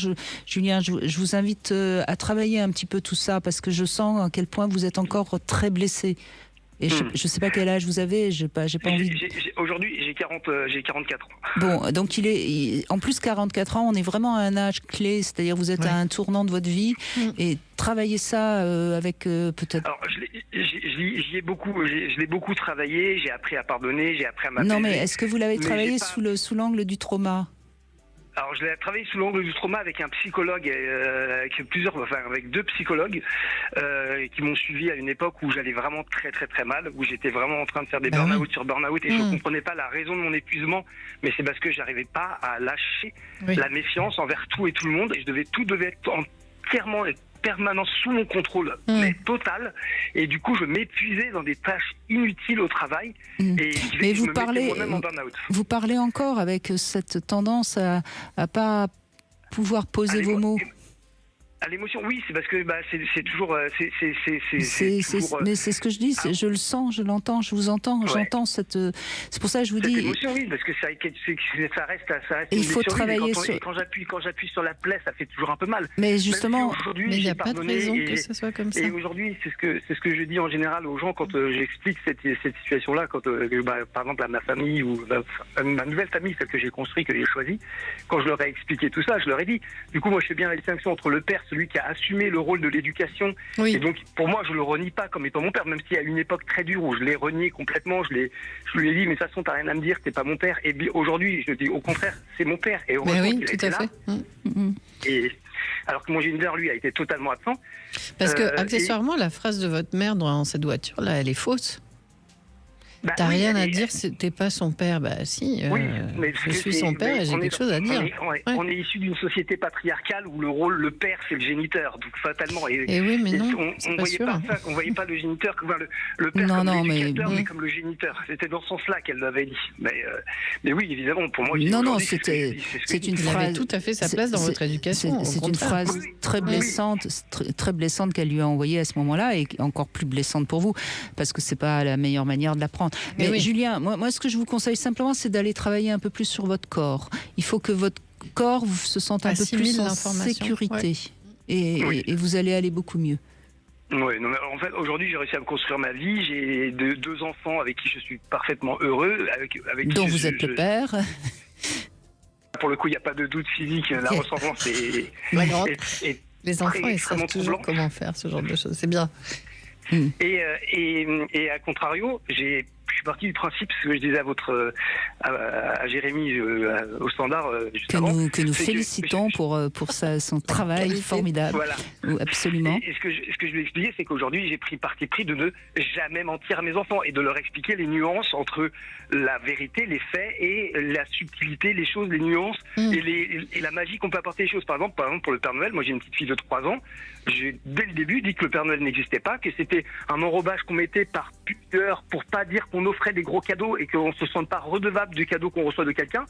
Julien, je vous invite à travailler un petit peu tout ça, parce que je sens à quel point vous êtes encore très blessé. Et je ne sais pas quel âge vous avez, j'ai pas envie. Aujourd'hui, j'ai 44 ans. Bon, donc en plus 44 ans, on est vraiment à un âge clé, c'est-à-dire vous êtes à un tournant de votre vie et travaillez ça avec peut-être. Alors, je l'ai beaucoup travaillé, j'ai appris à pardonner, j'ai appris à m'apaiser. Non, mais est-ce que vous l'avez travaillé sous l'angle du trauma ? Alors, je l'ai travaillé sous l'angle du trauma avec un psychologue, avec 2 psychologues qui m'ont suivi à une époque où j'allais vraiment très très très mal, où j'étais vraiment en train de faire des burn-out sur burn-out et je ne comprenais pas la raison de mon épuisement, mais c'est parce que j'arrivais pas à lâcher la méfiance envers tout et tout le monde et tout devait être entièrement permanence sous mon contrôle, mais total. Et du coup, je m'épuisais dans des tâches inutiles au travail. Et mais je me mettais moi-même en burn-out. Vous parlez encore avec cette tendance à pas pouvoir poser vos mots. À l'émotion, oui, c'est parce que c'est toujours. Mais c'est ce que je dis, je le sens, je l'entends, je vous entends, j'entends cette. C'est pour ça que je vous dis. Émotion, oui, parce que ça reste. Il faut travailler sur. Quand j'appuie sur la plaie, ça fait toujours un peu mal. Mais justement, il n'y a pas de raison que ça soit comme ça. Et aujourd'hui, c'est ce que je dis en général aux gens quand j'explique cette situation-là, quand par exemple à ma famille ou ma nouvelle famille, celle que j'ai construite, que j'ai choisie, quand je leur ai expliqué tout ça, je leur ai dit. Du coup, moi, je fais bien la distinction entre le père, celui qui a assumé le rôle de l'éducation. Et donc, pour moi, je le renie pas comme étant mon père, même s'il y a une époque très dure où je l'ai renié complètement. Je lui ai dit, mais de toute façon, t'as rien à me dire, t'es pas mon père. Et aujourd'hui, je dis, au contraire, c'est mon père. Et heureusement qu'il a été là. Et alors que mon géniteur, lui, a été totalement absent. Parce que, accessoirement, la phrase de votre mère dans cette voiture-là, elle est fausse. T'as oui, rien à dire, t'es pas son père. Bah si, oui, mais je suis son père et j'ai quelque chose à dire. On est issu d'une société patriarcale où le père, c'est le géniteur, donc fatalement. Et oui, mais non, on voyait pas le géniteur comme le père Non, comme l'éducateur, mais mais comme le géniteur. C'était dans ce sens-là qu'elle l'avait dit. Mais oui, évidemment, pour moi. Non, c'est une il avait phrase tout à fait sa place dans votre éducation. C'est une phrase très blessante, très blessante qu'elle lui a envoyée à ce moment-là, et encore plus blessante pour vous, parce que c'est pas la meilleure manière de l'apprendre. Mais oui. Julien, moi, ce que je vous conseille simplement, c'est d'aller travailler un peu plus sur votre corps. Il faut que votre corps se sente un peu plus en sécurité, et vous allez aller beaucoup mieux. Oui, non, mais en fait, aujourd'hui, j'ai réussi à me construire ma vie. J'ai deux enfants avec qui je suis parfaitement heureux. Avec dont qui vous êtes le père. Pour le coup, il n'y a pas de doute physique. La ressemblance est les enfants, ils savent toujours comment faire ce genre de choses. C'est bien. Et à contrario, je suis parti du principe, ce que je disais à Jérémy au standard juste avant, que nous félicitons pour son travail formidable. Voilà. Absolument. Et ce que je lui ai expliqué, c'est qu'aujourd'hui, j'ai pris parti pris de ne jamais mentir à mes enfants et de leur expliquer les nuances entre la vérité, les faits et la subtilité, les choses, les nuances et la magie qu'on peut apporter les choses. Par exemple, pour le Père Noël, moi j'ai une petite fille de 3 ans, j'ai dès le début dit que le Père Noël n'existait pas, que c'était un enrobage qu'on mettait par pudeur pour pas dire qu'on offrait des gros cadeaux et qu'on se sente pas redevable du cadeau qu'on reçoit de quelqu'un,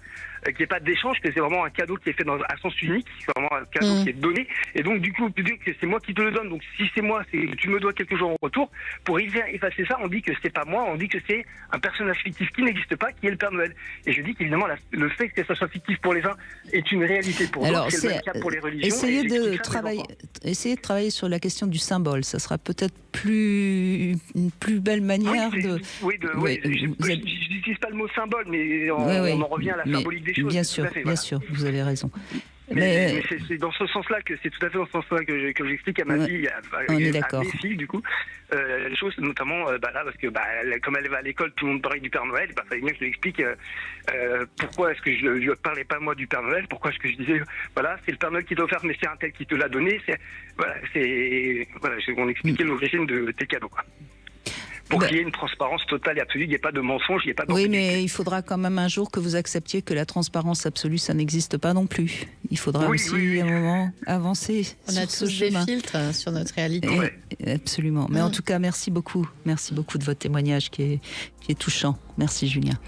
qu'il n'y ait pas d'échange, que c'est vraiment un cadeau qui est fait à sens unique, c'est vraiment un cadeau qui est donné, et donc du coup, tu dis que c'est moi qui te le donne, donc si c'est moi, tu me dois quelque chose en retour. Pour effacer ça, on dit que c'est pas moi, on dit que c'est un personnage fictif qui n'existe pas, qui est le Père Noël. Et je dis qu'évidemment, le fait que ça soit fictif pour les uns est une réalité pour d'autres, c'est le même cas pour les religions. Essayez de travailler sur la question du symbole, ça sera peut-être une plus belle manière de... Je n'utilise pas le mot symbole, mais on en revient à la symbolique des choses. Bien sûr, vous avez raison. Mais c'est dans ce sens-là c'est tout à fait dans ce sens-là que j'explique à ma fille, à mes filles du coup, les choses, notamment là, parce que comme elle va à l'école, tout le monde parle du Père Noël, fallait bien que je lui explique pourquoi est-ce que je ne parlais pas moi du Père Noël, pourquoi est-ce que je disais c'est le Père Noël qui t'a offert, mais c'est un tel qui te l'a donné, on expliquait l'origine de tes cadeaux, quoi. Pour qu'il y ait une transparence totale et absolue, il n'y ait pas de mensonge, il n'y ait pas de... Oui, mais il faudra quand même un jour que vous acceptiez que la transparence absolue, ça n'existe pas non plus. Il faudra aussi un moment avancer sur ce chemin. On a tous des filtres sur notre réalité. Absolument. Mais en tout cas, merci beaucoup. Merci beaucoup de votre témoignage qui est touchant. Merci Julien.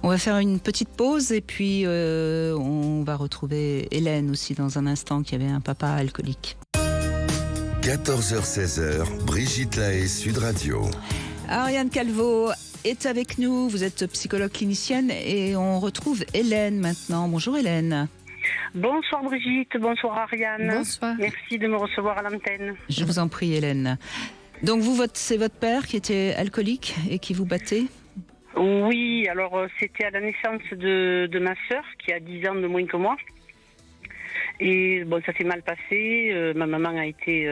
On va faire une petite pause et puis on va retrouver Hélène aussi dans un instant qui avait un papa alcoolique. 14h-16h, Brigitte Lahaie, Sud Radio. Ariane Calvo est avec nous, vous êtes psychologue clinicienne et on retrouve Hélène maintenant. Bonjour Hélène. Bonsoir Brigitte, bonsoir Ariane. Bonsoir. Merci de me recevoir à l'antenne. Je vous en prie Hélène. Donc c'est votre père qui était alcoolique et qui vous battait ? Oui, alors c'était à la naissance de ma sœur qui a 10 ans de moins que moi. Et bon, ça s'est mal passé. Ma maman a été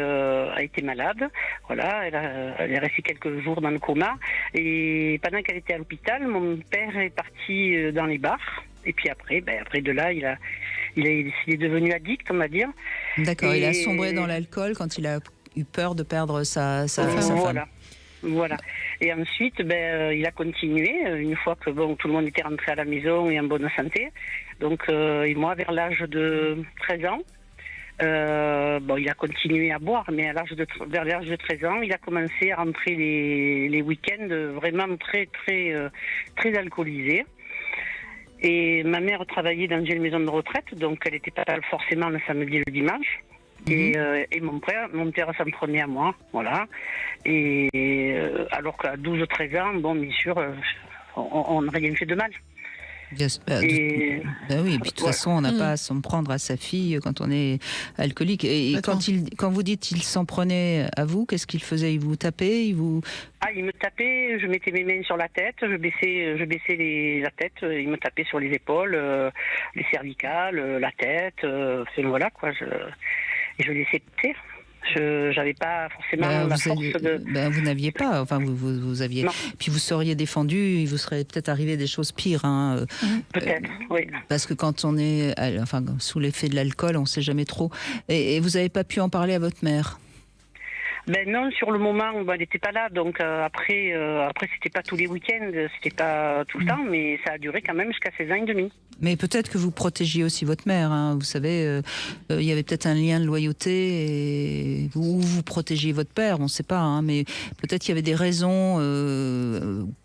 malade. Voilà, elle est restée quelques jours dans le coma. Et pendant qu'elle était à l'hôpital, mon père est parti dans les bars. Et puis après de là, il est devenu addict, on va dire. D'accord. Il a sombré dans l'alcool quand il a eu peur de perdre sa femme. Voilà. Et ensuite, il a continué, une fois que tout le monde était rentré à la maison et en bonne santé. Donc, et moi, vers l'âge de 13 ans, il a continué à boire, mais vers l'âge de 13 ans, il a commencé à rentrer les week-ends vraiment très, très, très alcoolisé. Et ma mère travaillait dans une maison de retraite, donc elle n'était pas forcément le samedi et le dimanche. Et mon père s'en prenait à moi, voilà. Et alors qu'à 12-13 ans, bien sûr, on n'a rien fait de mal. Oui, et puis de toute façon, on n'a pas à s'en prendre à sa fille quand on est alcoolique. Et quand vous dites qu'il s'en prenait à vous, qu'est-ce qu'il faisait ? Il vous tapait ? Il me tapait, je mettais mes mains sur la tête, je baissais la tête, il me tapait sur les épaules, les cervicales, la tête, voilà quoi. Et je laissais taire. Je n'avais pas forcément la force de... vous n'aviez pas, enfin vous aviez... Non. Puis vous seriez défendu, il vous serait peut-être arrivé des choses pires. Hein, peut-être, oui. Parce que quand on est sous l'effet de l'alcool, on ne sait jamais trop. Et vous n'avez pas pu en parler à votre mère ? Ben non, sur le moment, elle n'était pas là. Donc après, c'était pas tous les week-ends, c'était pas tout le temps, mais ça a duré quand même jusqu'à 16 ans et demi. Mais peut-être que vous protégiez aussi votre mère. Hein. Vous savez, il y avait peut-être un lien de loyauté et vous protégiez votre père, on ne sait pas. Hein, mais peut-être qu'il y avait des raisons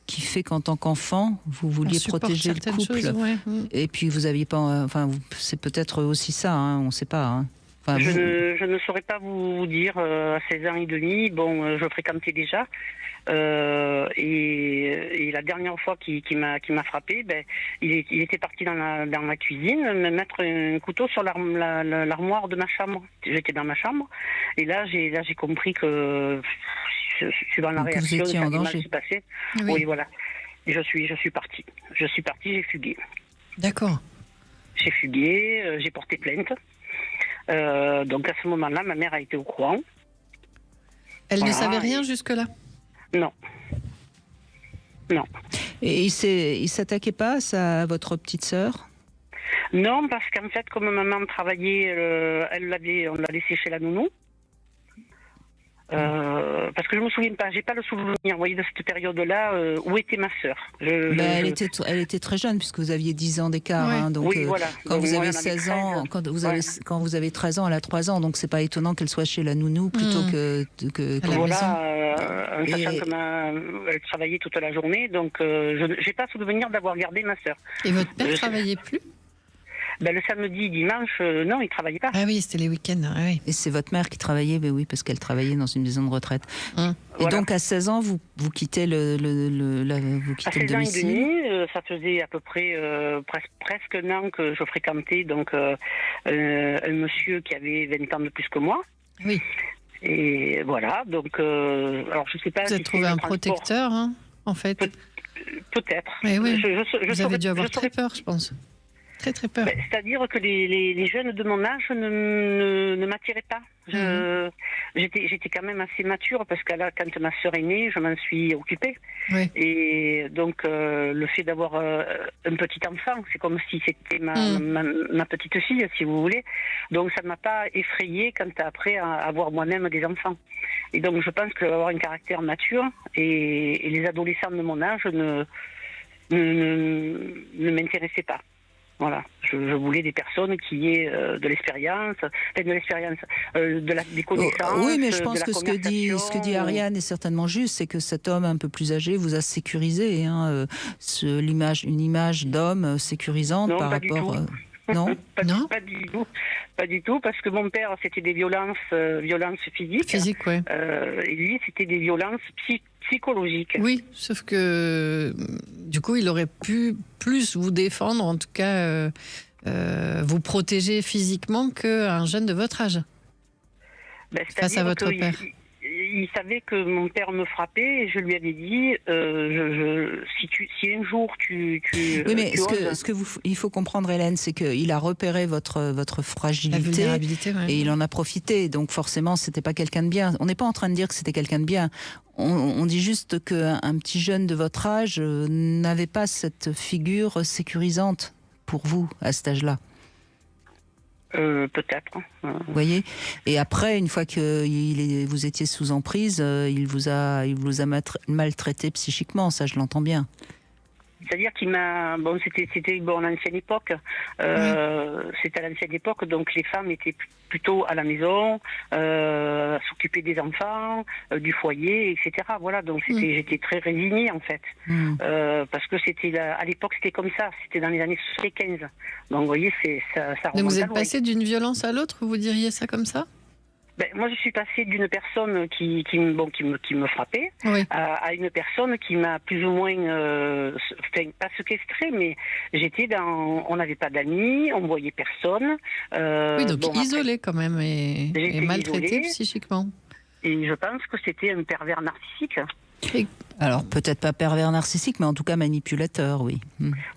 qui fait qu'en tant qu'enfant, vous vouliez protéger le couple. Choses, ouais. Et puis vous aviez pas. C'est peut-être aussi ça. Hein, on ne sait pas. Hein. Je ne saurais pas vous dire à 16 ans et demi. Bon, je fréquentais déjà. Et la dernière fois qu'il m'a frappé, il était parti dans la cuisine me mettre un couteau sur l'armoire de ma chambre. J'étais dans ma chambre et là j'ai compris que suivant la réaction, vous étiez en danger. Mal s'est passé. Oui, voilà. Et je suis partie. J'ai fugué. D'accord. J'ai fugué. J'ai porté plainte. Donc à ce moment-là, ma mère a été au courant. Elle ne savait rien jusque-là? Non. Non. Et il s'attaquait pas à votre petite sœur? Non, parce qu'en fait, comme maman travaillait, on l'a laissée chez la nounou. Parce que je me souviens pas, j'ai pas le souvenir, vous voyez, de cette période-là, où était ma sœur. Elle était très jeune, puisque vous aviez 10 ans d'écart. Ouais. Hein, donc, oui, voilà. Quand donc, vous moi, avez 16 ans, quand vous avez 13 ans, elle a 3 ans, donc c'est pas étonnant qu'elle soit chez la nounou plutôt que à la voilà, en sachant qu'elle travaillait toute la journée, donc je n'ai pas souvenir d'avoir gardé ma sœur. Et votre père travaillait plus? Le samedi, dimanche, non, il travaillait pas. Ah oui, c'était les week-ends. Ah oui. Et c'est votre mère qui travaillait? Ben oui, parce qu'elle travaillait dans une maison de retraite. Et voilà. donc à 16 ans, vous quittez le domicile? À 16 ans et demi, ça faisait à peu près presque un an que je fréquentais donc un monsieur qui avait 20 ans de plus que moi. Oui. Et voilà, donc alors je sais pas. Vous avez trouvé un protecteur, hein, en fait. Peut-être. Oui. Vous avez dû avoir très peur, je pense. Très très peur. C'est-à-dire que les jeunes de mon âge ne m'attiraient pas. J'étais quand même assez mature parce que là, quand ma sœur est née, je m'en suis occupée. Oui. Et donc le fait d'avoir un petit enfant, c'est comme si c'était ma petite fille, si vous voulez. Donc ça ne m'a pas effrayée quant à après à avoir moi-même des enfants. Et donc je pense qu'avoir un caractère mature et les adolescents de mon âge ne m'intéressaient pas. Voilà, je voulais des personnes qui aient de l'expérience, des connaissances. Oui, mais je pense que ce que dit Ariane est certainement juste, c'est que cet homme un peu plus âgé vous a sécurisé, hein, une image d'homme sécurisante par rapport. Non, pas du tout, parce que mon père c'était des violences physiques. Physique, ouais. Et lui c'était des violences psychologiques. Oui, sauf que du coup il aurait pu plus vous défendre, en tout cas vous protéger physiquement qu'un jeune de votre âge. Face à votre père. Il savait que mon père me frappait et je lui avais dit si un jour tu oui, mais il faut comprendre, Hélène, c'est qu'il a repéré votre fragilité, la vulnérabilité, ouais. Et il en a profité. Donc forcément, c'était pas quelqu'un de bien. On n'est pas en train de dire que c'était quelqu'un de bien. On dit juste qu'un petit jeune de votre âge n'avait pas cette figure sécurisante pour vous à cet âge-là. Peut-être. Vous voyez. Et après, une fois que vous étiez sous emprise, il vous a maltraité psychiquement. Ça, je l'entends bien. C'est-à-dire qu'il m'a... Bon, c'était l'ancienne époque. C'était à l'ancienne époque, donc les femmes étaient plutôt à la maison, s'occuper des enfants, du foyer, etc. Voilà, donc j'étais très résignée, en fait. Parce que à l'époque, c'était comme ça. C'était dans les années 75. Donc, vous voyez, ça remonte. Donc, vous êtes passé d'une violence à l'autre, vous diriez ça comme ça? Moi, je suis passée d'une personne qui me frappait à une personne qui m'a plus ou moins, pas séquestrée, mais on n'avait pas d'amis, on voyait personne. Oui, donc isolée quand même et maltraitée psychiquement. Et je pense que c'était un pervers narcissique. Alors, peut-être pas pervers narcissique, mais en tout cas manipulateur, oui.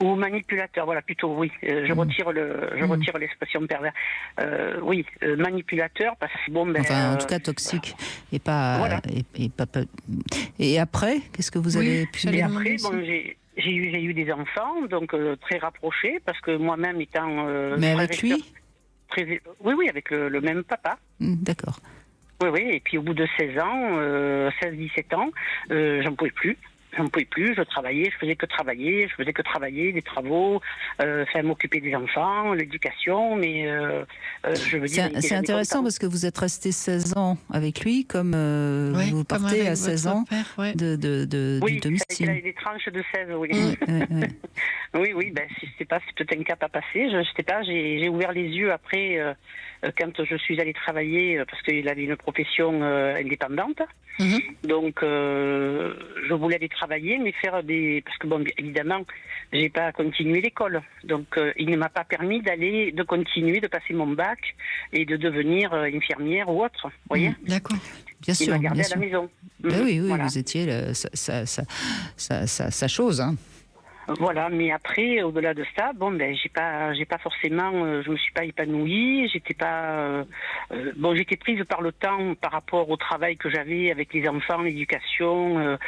Ou manipulateur, voilà, plutôt, oui. Je retire l'expression pervers. Oui, manipulateur, parce que en tout cas toxique. Et pas. Voilà. Et après, qu'est-ce que vous avez pu Et après, j'ai eu des enfants, donc très rapprochés, parce que moi-même étant. Mais avec lui? Oui, avec le même papa. D'accord. Oui, et puis au bout de 16 ans, 16-17 ans, j'en pouvais plus. Je travaillais, je faisais que travailler, des travaux, m'occuper des enfants, l'éducation, mais je veux dire... C'est intéressant parce que vous êtes resté 16 ans avec lui, comme vous partez à 16 ans père, du domicile. Oui, des tranches de 16, oui. Oui, c'est peut-être un cap à passer, je sais pas, j'ai ouvert les yeux après, quand je suis allée travailler, parce qu'il avait une profession indépendante. Donc, je voulais aller travailler, mais faire parce que bon, évidemment, j'ai pas continué l'école. Donc, il ne m'a pas permis de continuer, de passer mon bac et de devenir infirmière ou autre. Vous voyez. D'accord. Bien sûr. Il m'a gardé bien à la maison. Oui, voilà. Vous étiez sa chose, hein. Voilà, mais après, au-delà de ça, j'ai pas forcément, je me suis pas épanouie, j'étais prise par le temps par rapport au travail que j'avais avec les enfants, l'éducation,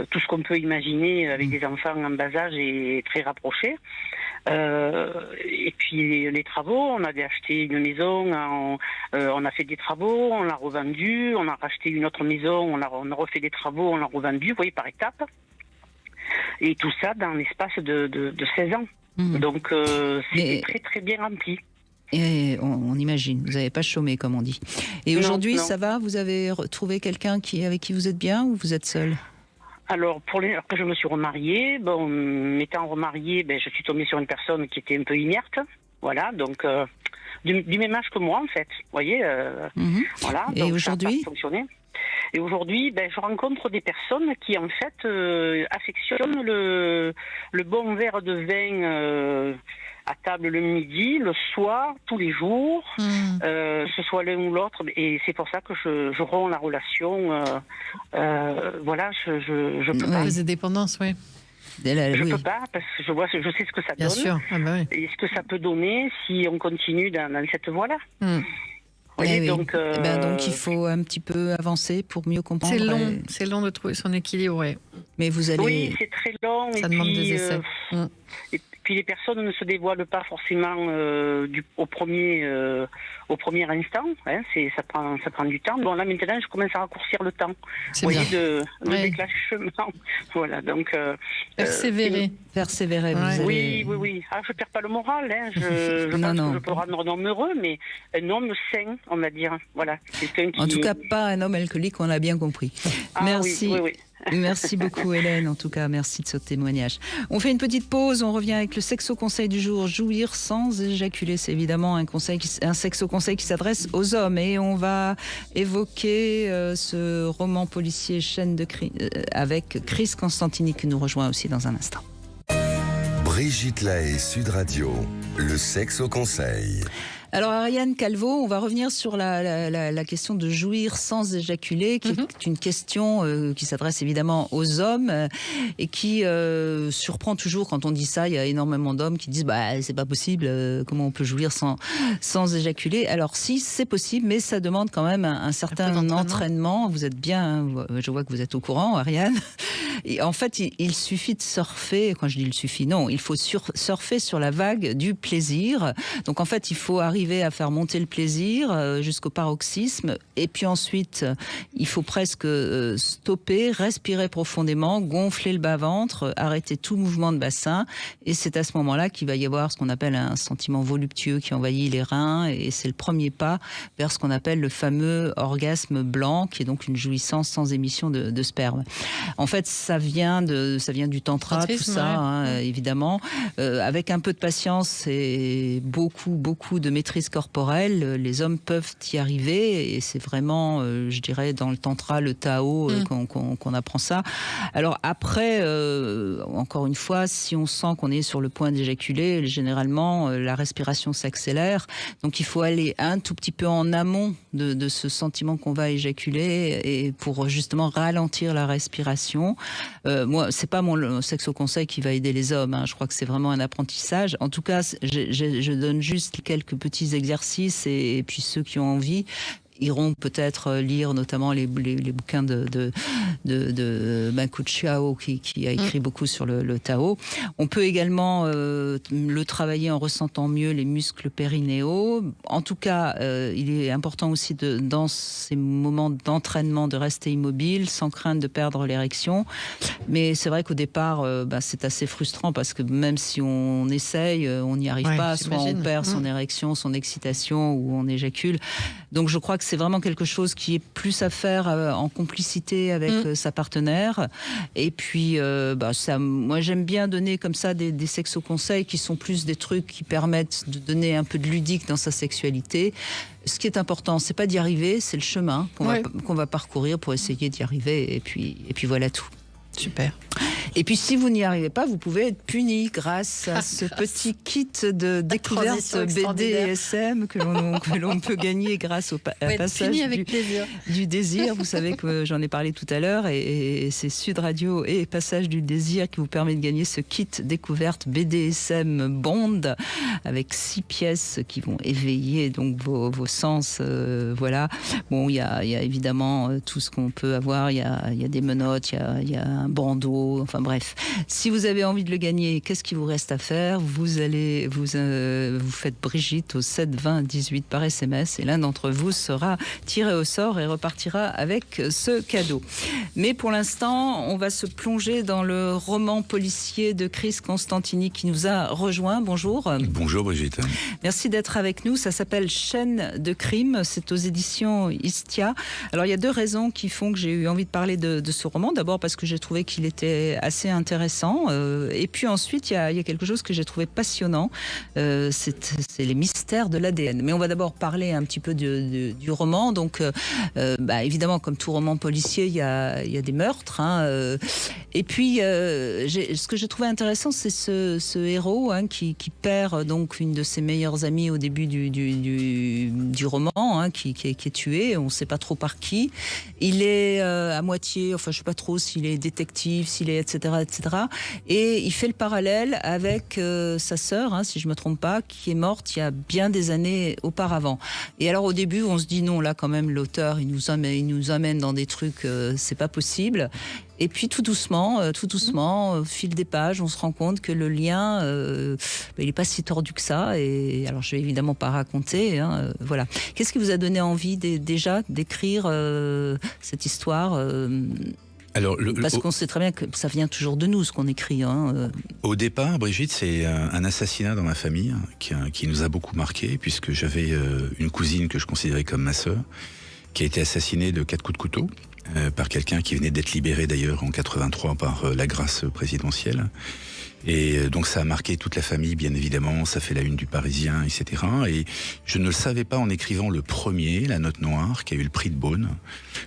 tout ce qu'on peut imaginer avec des enfants en bas âge et très rapprochés. Et puis les travaux, on avait acheté une maison, on a fait des travaux, on l'a revendue, on a racheté une autre maison, on a refait des travaux, on l'a revendue, vous voyez, par étapes. Et tout ça dans l'espace de 16 ans. Donc, c'était très, très bien rempli. Et on imagine, vous n'avez pas chômé, comme on dit. Et aujourd'hui, ça va? Vous avez trouvé quelqu'un avec qui vous êtes bien ou vous êtes seul? Alors, après je me suis remariée, m'étant remariée, je suis tombée sur une personne qui était un peu inerte. Voilà, donc du même âge que moi, en fait. Vous voyez, voilà. Et donc, aujourd'hui? ça a fonctionné. Et aujourd'hui, je rencontre des personnes qui, en fait, affectionnent le bon verre de vin à table le midi, le soir, tous les jours, ce soit l'un ou l'autre. Et c'est pour ça que je romps la relation. Voilà, je peux pas. Les dépendances, oui. Je peux pas, parce que je sais ce que ça Bien donne. sûr. Ah bah oui. Et ce que ça peut donner si on continue dans cette voie-là. Oui. Donc, donc il faut un petit peu avancer pour mieux comprendre. C'est long de trouver son équilibre, ouais. Mais vous allez... Oui, c'est très long. Ça demande des essais. Et puis les personnes ne se dévoilent pas forcément au premier instant. Hein, ça prend du temps. Bon, là maintenant, je commence à raccourcir le temps. C'est bien. De déclenchement. Voilà, donc... Persévérer. Persévérer, vous allez... Oui. Ah, je perds pas le moral. Hein. Je pense que je peux rendre un homme heureux, mais un homme sain, on va dire. Voilà. En tout cas, pas un homme alcoolique, on l'a bien compris. Merci. Oui. Merci beaucoup Hélène, en tout cas merci de ce témoignage. On fait une petite pause, on revient avec le sexo-conseil du jour. Jouir sans éjaculer, c'est évidemment un sexo-conseil qui s'adresse aux hommes. Et on va évoquer ce roman policier Chaîne de avec Chris Constantini qui nous rejoint aussi dans un instant. Brigitte Lahaie, Sud Radio, le sexo-conseil. Alors Ariane Calvo, on va revenir sur la question de jouir sans éjaculer, qui est une question qui s'adresse évidemment aux hommes et qui surprend toujours quand on dit ça. Il y a énormément d'hommes qui disent c'est pas possible, comment on peut jouir sans éjaculer. Alors si, c'est possible, mais ça demande quand même un certain entraînement. Vous êtes bien, je vois que vous êtes au courant, Ariane. Et en fait, il suffit de surfer, quand je dis il suffit, non, il faut surfer sur la vague du plaisir. Donc en fait, il faut arriver à faire monter le plaisir jusqu'au paroxysme. Et puis ensuite, il faut presque stopper, respirer profondément, gonfler le bas-ventre, arrêter tout mouvement de bassin. Et c'est à ce moment-là qu'il va y avoir ce qu'on appelle un sentiment voluptueux qui envahit les reins. Et c'est le premier pas vers ce qu'on appelle le fameux orgasme blanc, qui est donc une jouissance sans émission de sperme. En fait, ça vient du tantra, tout ça, évidemment. Avec un peu de patience et beaucoup de maîtrise corporelle, les hommes peuvent y arriver, et c'est vraiment, je dirais, dans le tantra, le Tao, qu'on apprend ça. Alors après, encore une fois, si on sent qu'on est sur le point d'éjaculer, généralement, la respiration s'accélère. Donc il faut aller un tout petit peu en amont de ce sentiment qu'on va éjaculer, et pour justement ralentir la respiration. Moi, c'est pas mon sexo-conseil qui va aider les hommes, hein. Je crois que c'est vraiment un apprentissage. En tout cas, je donne juste quelques petits exercices, et puis ceux qui ont envie, iront peut-être lire notamment les bouquins de Manchu Chiao qui a écrit beaucoup sur le Tao. On peut également le travailler en ressentant mieux les muscles périnéaux. En tout cas, il est important aussi dans ces moments d'entraînement de rester immobile sans crainte de perdre l'érection. Mais c'est vrai qu'au départ, c'est assez frustrant parce que même si on essaye, on n'y arrive pas. Soit on perd son érection, son excitation ou on éjacule. Donc je crois que c'est vraiment quelque chose qui est plus à faire en complicité avec sa partenaire. Et puis, moi j'aime bien donner comme ça des sexo-conseils qui sont plus des trucs qui permettent de donner un peu de ludique dans sa sexualité. Ce qui est important, c'est pas d'y arriver, c'est le chemin qu'on va parcourir pour essayer d'y arriver. Et puis voilà tout. Super. Et puis si vous n'y arrivez pas, vous pouvez être puni grâce à ce petit kit de découverte BDSM que l'on peut gagner grâce au passage du désir. Vous savez que j'en ai parlé tout à l'heure et c'est Sud Radio et Passage du désir qui vous permet de gagner ce kit découverte BDSM Bond avec 6 pièces qui vont éveiller donc vos sens. Voilà. Bon, il y a évidemment tout ce qu'on peut avoir. Il y a des menottes, il y a un bandeau. Enfin bref, si vous avez envie de le gagner, qu'est-ce qu'il vous reste à faire ? Vous faites Brigitte au 7 20 18 par SMS et l'un d'entre vous sera tiré au sort et repartira avec ce cadeau. Mais pour l'instant, on va se plonger dans le roman policier de Chris Constantini qui nous a rejoint. Bonjour. Bonjour Brigitte. Merci d'être avec nous. Ça s'appelle Chaîne de crime. C'est aux éditions Istia. Alors il y a 2 raisons qui font que j'ai eu envie de parler de ce roman. D'abord parce que j'ai trouvé qu'il était assez intéressant. Et puis ensuite, il y a quelque chose que j'ai trouvé passionnant. C'est les mystères de l'ADN. Mais on va d'abord parler un petit peu du roman. Donc, évidemment, comme tout roman policier, il y a des meurtres. Et puis, ce que j'ai trouvé intéressant, c'est ce héros qui perd donc une de ses meilleures amies au début du roman, qui est tué. On ne sait pas trop par qui. Il est à moitié, enfin, je ne sais pas trop s'il est détective, s'il est etc. Et il fait le parallèle avec sa sœur, si je me trompe pas, qui est morte il y a bien des années auparavant. Et alors au début, on se dit non, là quand même l'auteur, il nous amène dans des trucs, c'est pas possible. Et puis tout doucement, au fil des pages, on se rend compte que le lien, il n'est pas si tordu que ça. Et alors je vais évidemment pas raconter. Voilà. Qu'est-ce qui vous a donné envie déjà d'écrire cette histoire parce qu'on sait très bien que ça vient toujours de nous, ce qu'on écrit. Au départ, Brigitte, c'est un assassinat dans ma famille qui nous a beaucoup marqué, puisque j'avais une cousine que je considérais comme ma sœur, qui a été assassinée de 4 coups de couteau par quelqu'un qui venait d'être libéré d'ailleurs en 83 par la grâce présidentielle. Et donc ça a marqué toute la famille, bien évidemment, ça fait la une du Parisien, etc. Et je ne le savais pas en écrivant le premier, La Note Noire, qui a eu le prix de Beaune,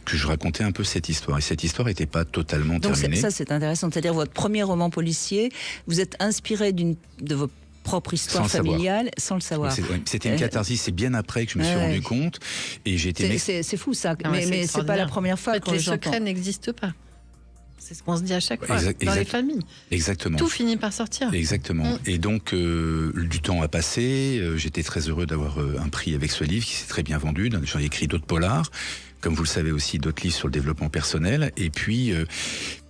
que je racontais un peu cette histoire. Et cette histoire n'était pas totalement terminée. Donc ça, c'est intéressant. C'est-à-dire, votre premier roman policier, vous êtes inspiré de votre propre histoire familiale sans le savoir. C'était une catharsis, c'est bien après que je me suis rendu compte. Et j'ai été... C'est fou ça, mais c'est pas la première fois que les j'entends. secrets n'existent pas. C'est ce qu'on se dit à chaque fois dans les familles. Exactement. Tout finit par sortir. Exactement. Et donc, du temps a passé. J'étais très heureux d'avoir un prix avec ce livre qui s'est très bien vendu. J'en ai écrit d'autres polars, comme vous le savez aussi, d'autres livres sur le développement personnel. Et puis,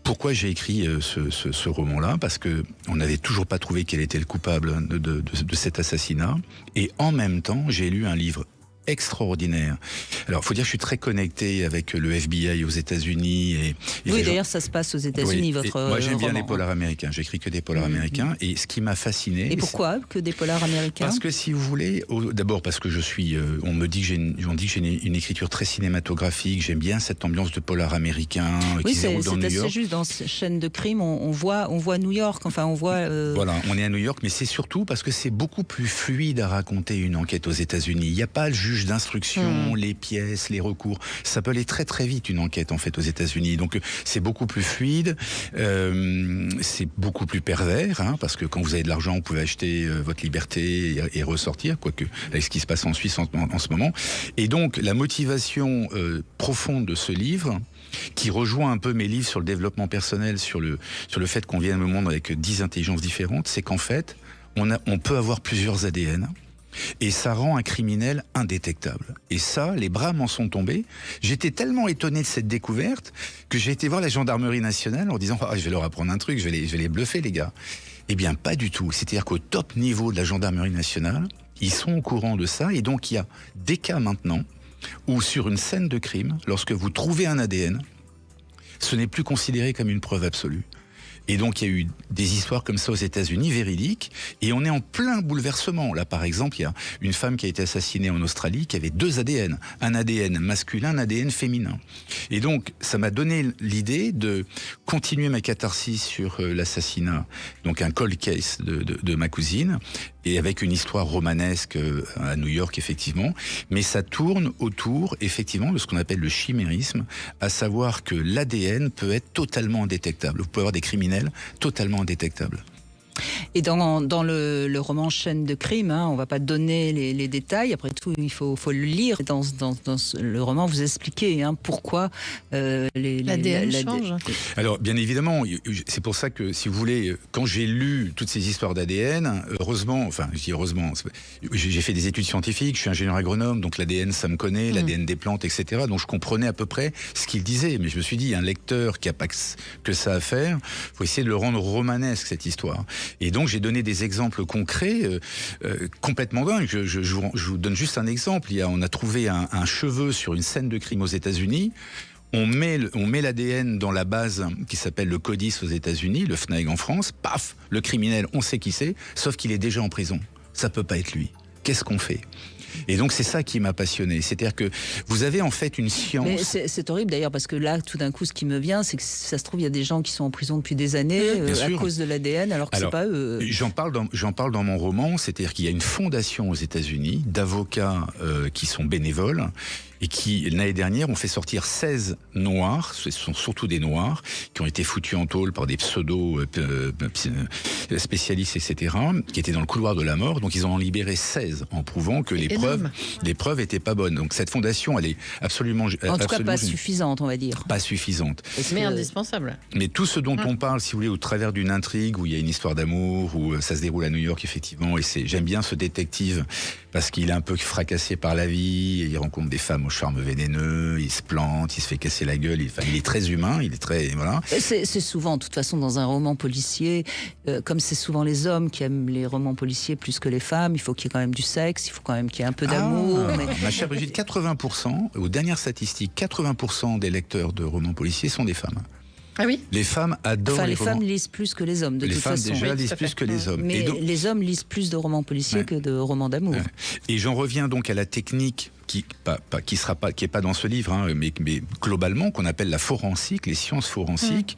pourquoi j'ai écrit ce roman-là ? Parce que on n'avait toujours pas trouvé quel était le coupable de cet assassinat. Et en même temps, j'ai lu un livre extraordinaire. Alors, faut dire que je suis très connecté avec le FBI aux États-Unis. Oui, d'ailleurs, ça se passe aux États-Unis, votre roman. Moi, j'aime bien les polars américains. J'écris que des polars américains. Et ce qui m'a fasciné... Et pourquoi que des polars américains ? Parce que, si vous voulez... D'abord, parce que je suis... on me dit que j'ai une écriture très cinématographique. J'aime bien cette ambiance de polar américain qui se déroule dans New York. C'est juste dans cette chaîne de crime, on voit New York. Enfin, on voit... Voilà, on est à New York, mais c'est surtout parce que c'est beaucoup plus fluide à raconter une enquête aux États-Unis. Il n'y a pas le juge d'instruction, les pièces, les recours. Ça peut aller très très vite une enquête en fait aux États-Unis. Donc c'est beaucoup plus fluide, c'est beaucoup plus pervers, parce que quand vous avez de l'argent, vous pouvez acheter votre liberté et ressortir, quoique avec ce qui se passe en Suisse en ce moment. Et donc la motivation profonde de ce livre, qui rejoint un peu mes livres sur le développement personnel, sur le fait qu'on vient à un monde avec 10 intelligences différentes, c'est qu'en fait on peut avoir plusieurs ADN. Et ça rend un criminel indétectable. Et ça, les bras m'en sont tombés. J'étais tellement étonné de cette découverte que j'ai été voir la gendarmerie nationale en disant je vais leur apprendre un truc, je vais les bluffer les gars. Eh bien pas du tout. C'est-à-dire qu'au top niveau de la gendarmerie nationale, ils sont au courant de ça. Et donc il y a des cas maintenant où sur une scène de crime, lorsque vous trouvez un ADN, ce n'est plus considéré comme une preuve absolue. Et donc, il y a eu des histoires comme ça aux États-Unis, véridiques, et on est en plein bouleversement. Là, par exemple, il y a une femme qui a été assassinée en Australie qui avait 2 ADN. Un ADN masculin, un ADN féminin. Et donc, ça m'a donné l'idée de continuer ma catharsis sur l'assassinat, donc un cold case de ma cousine, et avec une histoire romanesque à New York, effectivement. Mais ça tourne autour, effectivement, de ce qu'on appelle le chimérisme, à savoir que l'ADN peut être totalement indétectable. Vous pouvez avoir des criminels totalement indétectables. Et dans le roman Chaîne de crime, on ne va pas donner les détails. Après tout, il faut le lire. Dans le roman, vous expliquez pourquoi l'ADN change. Alors, bien évidemment, c'est pour ça que, si vous voulez, quand j'ai lu toutes ces histoires d'ADN, heureusement, j'ai fait des études scientifiques, je suis ingénieur agronome, donc l'ADN, ça me connaît, l'ADN des plantes, etc. Donc, je comprenais à peu près ce qu'il disait. Mais je me suis dit, un lecteur qui n'a pas que ça à faire, il faut essayer de le rendre romanesque, cette histoire. Et donc, j'ai donné des exemples concrets, complètement dingues. Je vous donne juste un exemple. On a trouvé un cheveu sur une scène de crime aux États-Unis. On met l'ADN dans la base qui s'appelle le CODIS aux États-Unis, le FNAEG en France. Paf, le criminel, on sait qui c'est, sauf qu'il est déjà en prison. Ça peut pas être lui. Qu'est-ce qu'on fait ? Et donc c'est ça qui m'a passionné, c'est-à-dire que vous avez en fait une science... Mais c'est horrible d'ailleurs, parce que là, tout d'un coup, ce qui me vient, c'est que ça se trouve, il y a des gens qui sont en prison depuis des années à cause de l'ADN, alors que c'est pas eux. J'en parle dans mon roman, c'est-à-dire qu'il y a une fondation aux États-Unis d'avocats qui sont bénévoles, et qui, l'année dernière, ont fait sortir 16 noirs, ce sont surtout des noirs, qui ont été foutus en tôle par des pseudo-spécialistes, etc., qui étaient dans le couloir de la mort. Donc ils en ont libéré 16, en prouvant que les preuves étaient pas bonnes. Donc cette fondation, elle est absolument... En tout cas, pas suffisante, on va dire. Pas suffisante. Mais indispensable. Mais tout ce dont on parle, si vous voulez, au travers d'une intrigue, où il y a une histoire d'amour, où ça se déroule à New York, effectivement, et j'aime bien ce détective, parce qu'il est un peu fracassé par la vie, et il rencontre des femmes au charme vénéneux, il se plante, il se fait casser la gueule, il est très humain, il est très... Voilà. C'est souvent, de toute façon, dans un roman policier, comme c'est souvent les hommes qui aiment les romans policiers plus que les femmes, il faut qu'il y ait quand même du sexe, il faut quand même qu'il y ait un peu d'amour. Ma chère Brigitte, 80%, aux dernières statistiques, 80% des lecteurs de romans policiers sont des femmes. Ah oui. Les femmes adorent les romans. Femmes lisent plus que les hommes, de toute façon. Les femmes déjà lisent plus que les hommes. Mais donc, les hommes lisent plus de romans policiers que de romans d'amour. Et j'en reviens donc à la technique qui est pas dans ce livre, mais globalement, qu'on appelle la forensique, les sciences forensiques,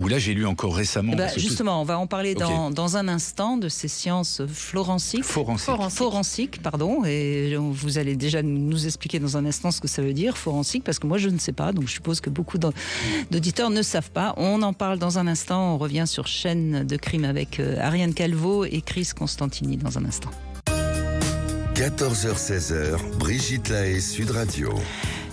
où là j'ai lu encore récemment... justement, on va en parler dans un instant de ces sciences forensiques, pardon, et vous allez déjà nous expliquer dans un instant ce que ça veut dire, forensique, parce que moi je ne sais pas, donc je suppose que beaucoup d'auditeurs ne savent pas. On en parle dans un instant, on revient sur Chaîne de crime avec Ariane Calvo et Chris Constantini dans un instant. 14h-16h, Brigitte Lahaie, Sud Radio.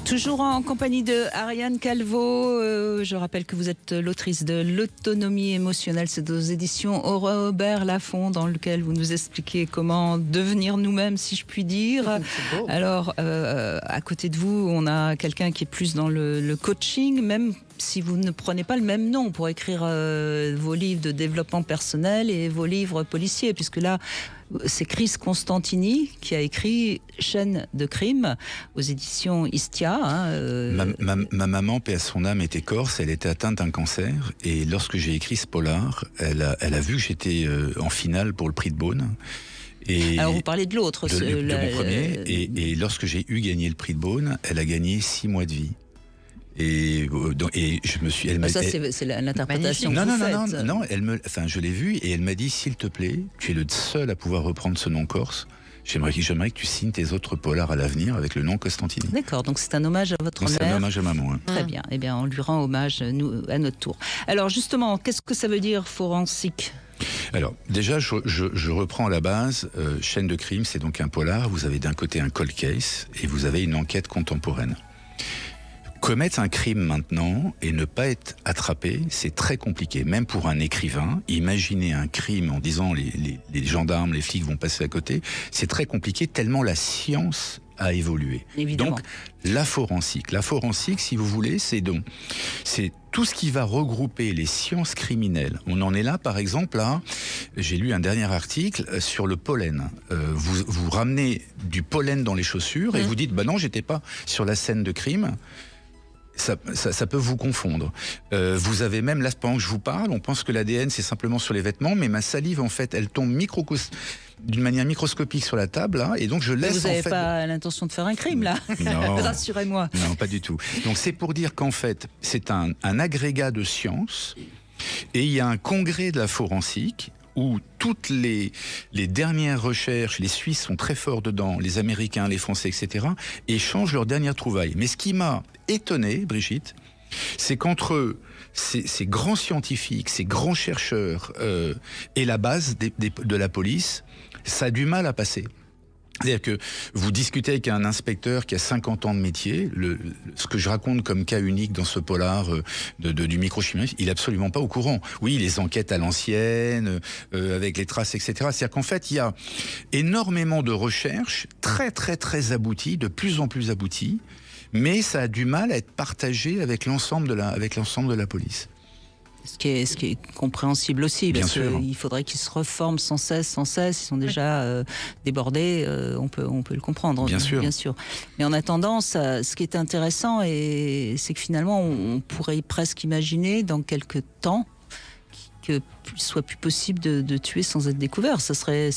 Toujours en compagnie de Ariane Calvo. Je rappelle que vous êtes l'autrice de L'autonomie émotionnelle. C'est aux éditions Robert Laffont, dans lequel vous nous expliquez comment devenir nous-mêmes, si je puis dire. Alors, à côté de vous, on a quelqu'un qui est plus dans le coaching, même si vous ne prenez pas le même nom pour écrire vos livres de développement personnel et vos livres policiers, puisque là, c'est Chris Constantini qui a écrit Chaîne de crime aux éditions Istia. Ma maman, paix à son âme, était corse, elle était atteinte d'un cancer, et lorsque j'ai écrit ce polar, elle a vu que j'étais en finale pour le prix de Beaune. Alors vous parlez de l'autre. De mon premier, et lorsque j'ai eu gagné le prix de Beaune, elle a gagné 6 mois de vie. Et je me suis... c'est l'interprétation. Non, je l'ai vue et elle m'a dit, s'il te plaît, tu es le seul à pouvoir reprendre ce nom corse. J'aimerais que tu signes tes autres polars à l'avenir avec le nom Constantini. D'accord, donc c'est un hommage à votre mère. C'est un hommage à maman. Très bien, eh bien on lui rend hommage à notre tour. Alors justement, qu'est-ce que ça veut dire forensique ? Alors, déjà, je reprends à la base. Chaîne de crime, c'est donc un polar. Vous avez d'un côté un cold case et vous avez une enquête contemporaine. Commettre un crime maintenant et ne pas être attrapé, c'est très compliqué. Même pour un écrivain, imaginer un crime en disant les gendarmes, les flics vont passer à côté, c'est très compliqué tellement la science a évolué. Évidemment. Donc, la forensique, si vous voulez, c'est tout ce qui va regrouper les sciences criminelles. On en est là, par exemple, là, j'ai lu un dernier article sur le pollen. Vous ramenez du pollen dans les chaussures et vous dites, bah non, j'étais pas sur la scène de crime. Ça peut vous confondre. Vous avez même, là, pendant que je vous parle, on pense que l'ADN, c'est simplement sur les vêtements, mais ma salive, en fait, elle tombe d'une manière microscopique sur la table, là, et donc je laisse, vous n'avez pas l'intention de faire un crime, là? Non. Rassurez-moi. Non, pas du tout. Donc c'est pour dire qu'en fait, c'est un agrégat de sciences, et il y a un congrès de la forensique, où toutes les dernières recherches, les Suisses sont très forts dedans, les Américains, les Français, etc., échangent leurs dernières trouvailles. Mais ce qui m'a étonné, Brigitte, c'est qu'entre ces grands scientifiques, ces grands chercheurs et la base de la police, ça a du mal à passer. C'est-à-dire que vous discutez avec un inspecteur qui a 50 ans de métier, ce que je raconte comme cas unique dans ce polar du microchimisme, il est absolument pas au courant. Oui, les enquêtes à l'ancienne, avec les traces, etc. C'est-à-dire qu'en fait, il y a énormément de recherches très, très, très abouties, de plus en plus abouties, mais ça a du mal à être partagé avec l'ensemble de la police. Ce qui est compréhensible aussi, Bien parce sûr. qu'il faudrait qu'ils se reforment sans cesse, ils sont déjà débordés, on peut le comprendre. Bien sûr. Mais en attendant, ce qui est intéressant, c'est que finalement, on pourrait presque imaginer dans quelques temps qu'il soit plus possible de tuer sans être découvert. Ça serait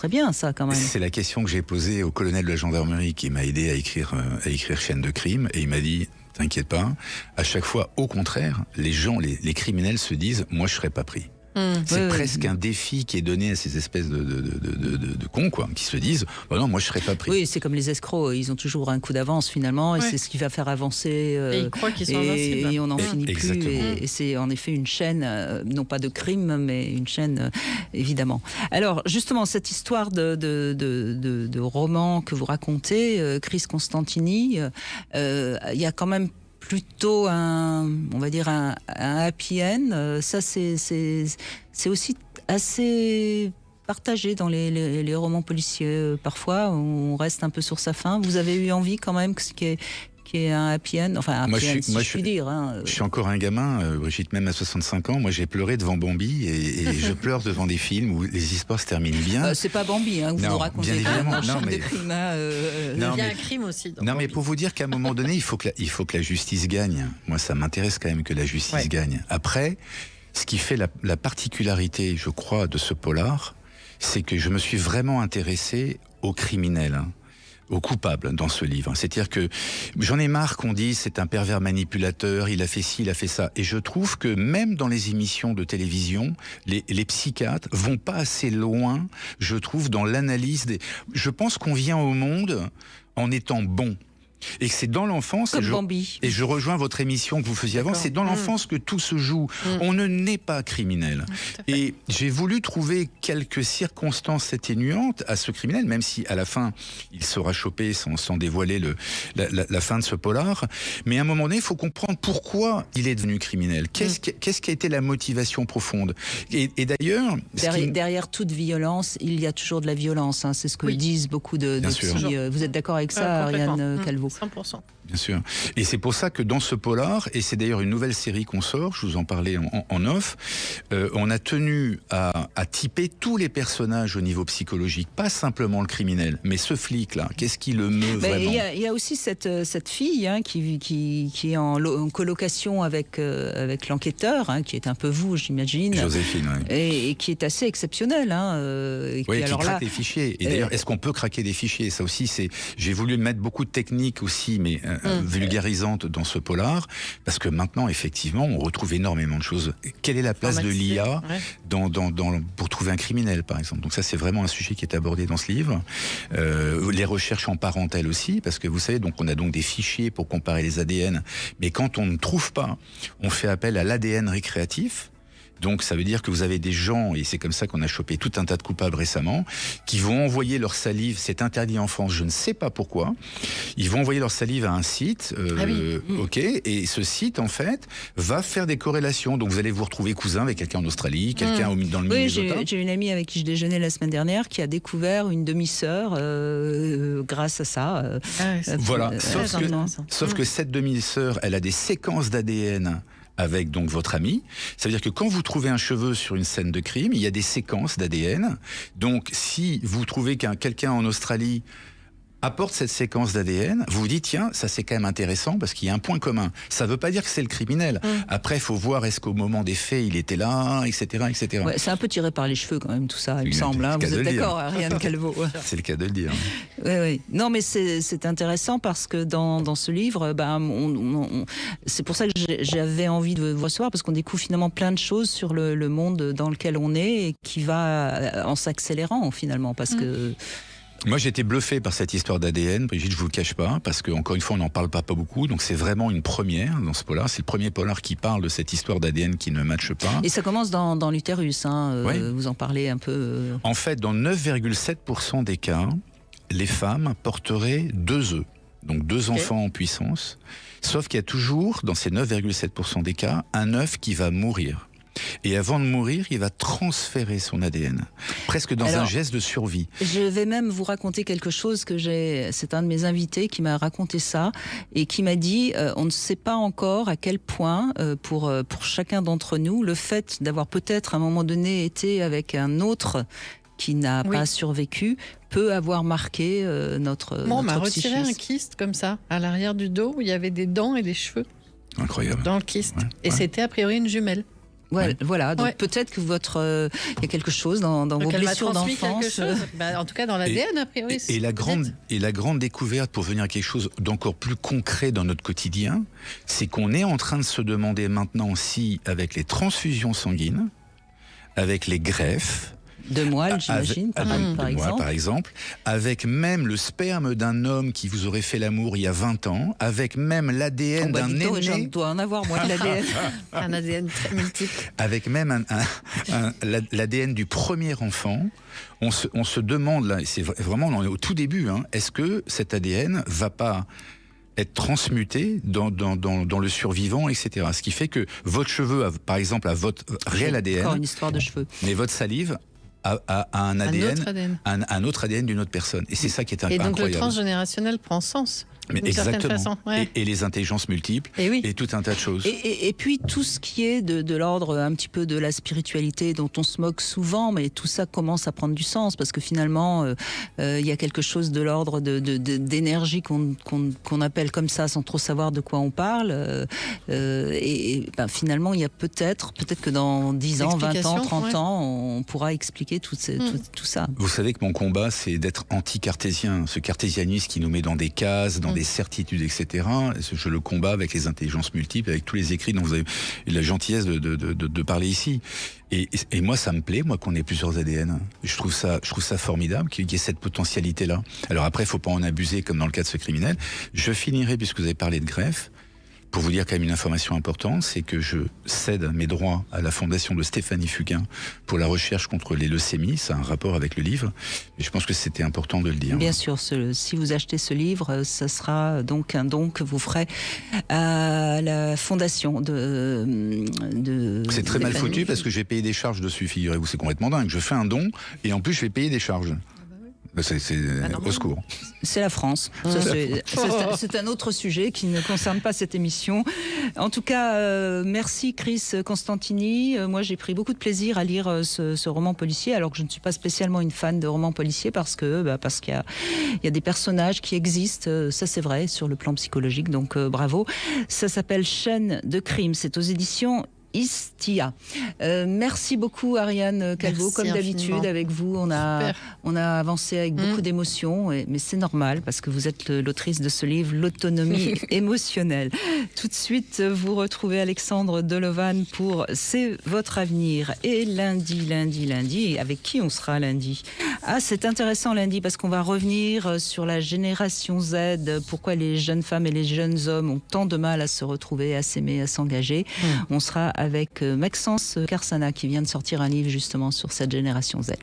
bien, ça, quand même. C'est la question que j'ai posée au colonel de la gendarmerie qui m'a aidé à écrire Chaîne de crime, et il m'a dit... T'inquiète pas, à chaque fois, au contraire, les criminels se disent « moi je serais pas pris ». C'est presque un défi qui est donné à ces espèces de cons, quoi, qui se disent bah non, moi je serais pas pris. Oui, c'est comme les escrocs, ils ont toujours un coup d'avance finalement, et c'est ce qui va faire avancer. Et ils croient qu'ils sont invincibles. Et on n'en finit exactement. plus. Et c'est en effet une chaîne, non pas de crime, mais une chaîne, évidemment. Alors, justement, cette histoire de roman que vous racontez, Chris Constantini, il y a quand même plutôt on va dire un happy end. Ça, c'est aussi assez partagé dans les romans policiers. Parfois, on reste un peu sur sa fin. Vous avez eu envie quand même qu'il y ait un happy end, enfin un happy end, si je puis dire. Je suis encore un gamin, Brigitte, même à 65 ans. Moi, j'ai pleuré devant Bambi et je pleure devant des films où les histoires se terminent bien. C'est pas Bambi, vous nous racontez. Bien évidemment. De crime, il y a un crime aussi. Non, mais pour vous dire qu'à un moment donné, il faut que la justice gagne. Moi, ça m'intéresse quand même que la justice gagne. Après, ce qui fait la particularité, je crois, de ce polar, c'est que je me suis vraiment intéressé aux criminels. Aux coupables dans ce livre. C'est-à-dire que j'en ai marre qu'on dise c'est un pervers manipulateur, il a fait ci, il a fait ça. Et je trouve que même dans les émissions de télévision, les psychiatres vont pas assez loin, je trouve, dans l'analyse des... Je pense qu'on vient au monde en étant bon. Et que c'est dans l'enfance, et je rejoins votre émission que vous faisiez avant, c'est dans l'enfance que tout se joue. On ne naît pas criminel. Et j'ai voulu trouver quelques circonstances atténuantes à ce criminel, même si à la fin, il sera chopé sans dévoiler la fin de ce polar. Mais à un moment donné, il faut comprendre pourquoi il est devenu criminel. Qu'est-ce qui a été la motivation profonde ? Et d'ailleurs... Derrière toute violence, il y a toujours de la violence. C'est ce que disent beaucoup de psy. Vous êtes d'accord avec ça, Ariane Calvo ? 100%. Bien sûr. Et c'est pour ça que dans ce polar, et c'est d'ailleurs une nouvelle série qu'on sort, je vous en parlais en off, on a tenu à typer tous les personnages au niveau psychologique, pas simplement le criminel, mais ce flic-là, qu'est-ce qui le meut vraiment ? Il y a aussi cette fille qui est en colocation avec l'enquêteur, qui est un peu vous, j'imagine. Joséphine, oui. Et qui est assez exceptionnelle. Oui, qui craque des fichiers. Et d'ailleurs, est-ce qu'on peut craquer des fichiers ? Ça aussi, j'ai voulu mettre beaucoup de techniques aussi, mais vulgarisante dans ce polar, parce que maintenant, effectivement, on retrouve énormément de choses. Quelle est la place de l'IA pour trouver un criminel, par exemple ? Donc ça, c'est vraiment un sujet qui est abordé dans ce livre. Les recherches en parentèle aussi, parce que vous savez, donc on a donc des fichiers pour comparer les ADN, mais quand on ne trouve pas, on fait appel à l'ADN récréatif. Donc ça veut dire que vous avez des gens, et c'est comme ça qu'on a chopé tout un tas de coupables récemment, qui vont envoyer leur salive, c'est interdit en France, je ne sais pas pourquoi, ils vont envoyer leur salive à un site, ok, et ce site en fait va faire des corrélations. Donc vous allez vous retrouver cousin avec quelqu'un en Australie, quelqu'un dans le Minnesota. Oui, j'ai une amie avec qui je déjeunais la semaine dernière qui a découvert une demi-sœur grâce à ça. Voilà, sauf que cette demi-sœur, elle a des séquences d'ADN avec donc votre ami. Ça veut dire que quand vous trouvez un cheveu sur une scène de crime, il y a des séquences d'ADN. Donc si vous trouvez quelqu'un en Australie apporte cette séquence d'ADN, vous vous dites tiens, ça c'est quand même intéressant parce qu'il y a un point commun. Ça ne veut pas dire que c'est le criminel. Après, il faut voir est-ce qu'au moment des faits, il était là, etc. etc. Ouais, c'est un peu tiré par les cheveux quand même tout ça, il me semble. Hein. Vous êtes d'accord, Ariane Calvo? C'est le cas de le dire. Oui. Non, mais c'est intéressant parce que dans ce livre, c'est pour ça que j'avais envie de vous recevoir, parce qu'on découvre finalement plein de choses sur le monde dans lequel on est et qui va en s'accélérant finalement, parce que... Moi, j'ai été bluffé par cette histoire d'ADN, Brigitte, je vous le cache pas, parce qu'encore une fois, on n'en parle pas beaucoup, donc c'est vraiment une première dans ce polar. C'est le premier polar qui parle de cette histoire d'ADN qui ne matche pas. Et ça commence dans l'utérus, oui. Vous en parlez un peu. En fait, dans 9,7% des cas, les femmes porteraient 2 œufs, donc 2 enfants en puissance, sauf qu'il y a toujours, dans ces 9,7% des cas, un œuf qui va mourir. Et avant de mourir, il va transférer son ADN, presque dans un geste de survie. Je vais même vous raconter quelque chose c'est un de mes invités qui m'a raconté ça et qui m'a dit on ne sait pas encore à quel point pour chacun d'entre nous, le fait d'avoir peut-être à un moment donné été avec un autre qui n'a pas survécu peut avoir marqué notre Moi, on m'a psychisme. retiré un kyste comme ça à l'arrière du dos où il y avait des dents et des cheveux. Incroyable. Dans le kyste. Et c'était a priori une jumelle. Voilà, donc peut-être que il y a quelque chose dans vos blessures d'enfance. En tout cas, dans l'ADN, a priori. Et la grande découverte, pour venir à quelque chose d'encore plus concret dans notre quotidien, c'est qu'on est en train de se demander maintenant si, avec les transfusions sanguines, avec les greffes, de moelle, j'imagine, par exemple. Avec même le sperme d'un homme qui vous aurait fait l'amour il y a 20 ans, avec même l'ADN d'un aîné. Je dois en avoir, moi, de l'ADN. Un ADN très multiple. Avec même l'ADN du premier enfant. On se demande, là, c'est vraiment, on est au tout début, est-ce que cet ADN va pas être transmuté dans le survivant, etc. Ce qui fait que votre cheveu, par exemple, a votre réel ADN. Encore une histoire de cheveux. Mais votre salive a un ADN, un autre ADN d'une autre personne. Et c'est ça qui est incroyable. Et donc le transgénérationnel prend sens. Mais exactement. Et les intelligences multiples, et tout un tas de choses. Et puis tout ce qui est de l'ordre un petit peu de la spiritualité dont on se moque souvent, mais tout ça commence à prendre du sens parce que finalement il y a quelque chose de l'ordre d'énergie qu'on appelle comme ça sans trop savoir de quoi on parle. Finalement il y a peut-être que dans 10 ans, 20 ans, 30 ans, on pourra expliquer tout ça. Vous savez que mon combat, c'est d'être anti-cartésien. Ce cartésianisme qui nous met dans des cases, dans des certitudes, etc. Je le combats avec les intelligences multiples, avec tous les écrits dont vous avez eu la gentillesse de parler ici. Et moi, ça me plaît, moi, qu'on ait plusieurs ADN. Je trouve ça formidable qu'il y ait cette potentialité-là. Alors après, il ne faut pas en abuser, comme dans le cas de ce criminel. Je finirai, puisque vous avez parlé de greffe, pour vous dire quand même une information importante, c'est que je cède mes droits à la fondation de Stéphanie Fugain pour la recherche contre les leucémies. Ça a un rapport avec le livre. Et je pense que c'était important de le dire. Bien sûr, si vous achetez ce livre, ça sera donc un don que vous ferez à la fondation de C'est très mal foutu parce que je vais payer des charges dessus, figurez-vous. C'est complètement dingue. Je fais un don et en plus je vais payer des charges. C'est au secours. C'est la France. C'est un autre sujet qui ne concerne pas cette émission. En tout cas, merci Chris Constantini. Moi, j'ai pris beaucoup de plaisir à lire ce roman policier, alors que je ne suis pas spécialement une fan de romans policiers parce qu'il y a des personnages qui existent. Ça, c'est vrai, sur le plan psychologique. Donc, bravo. Ça s'appelle Chaîne de crime. C'est aux éditions Istia. Merci beaucoup Ariane Calvo. Comme d'habitude avec vous, on a avancé avec beaucoup d'émotion, mais c'est normal parce que vous êtes l'autrice de ce livre, L'autonomie émotionnelle. Tout de suite, vous retrouvez Alexandre Delevanne pour C'est votre avenir. Et lundi, avec qui on sera lundi? C'est intéressant lundi parce qu'on va revenir sur la génération Z, pourquoi les jeunes femmes et les jeunes hommes ont tant de mal à se retrouver, à s'aimer, à s'engager. On sera avec Maxence Carsana qui vient de sortir un livre justement sur cette génération Z.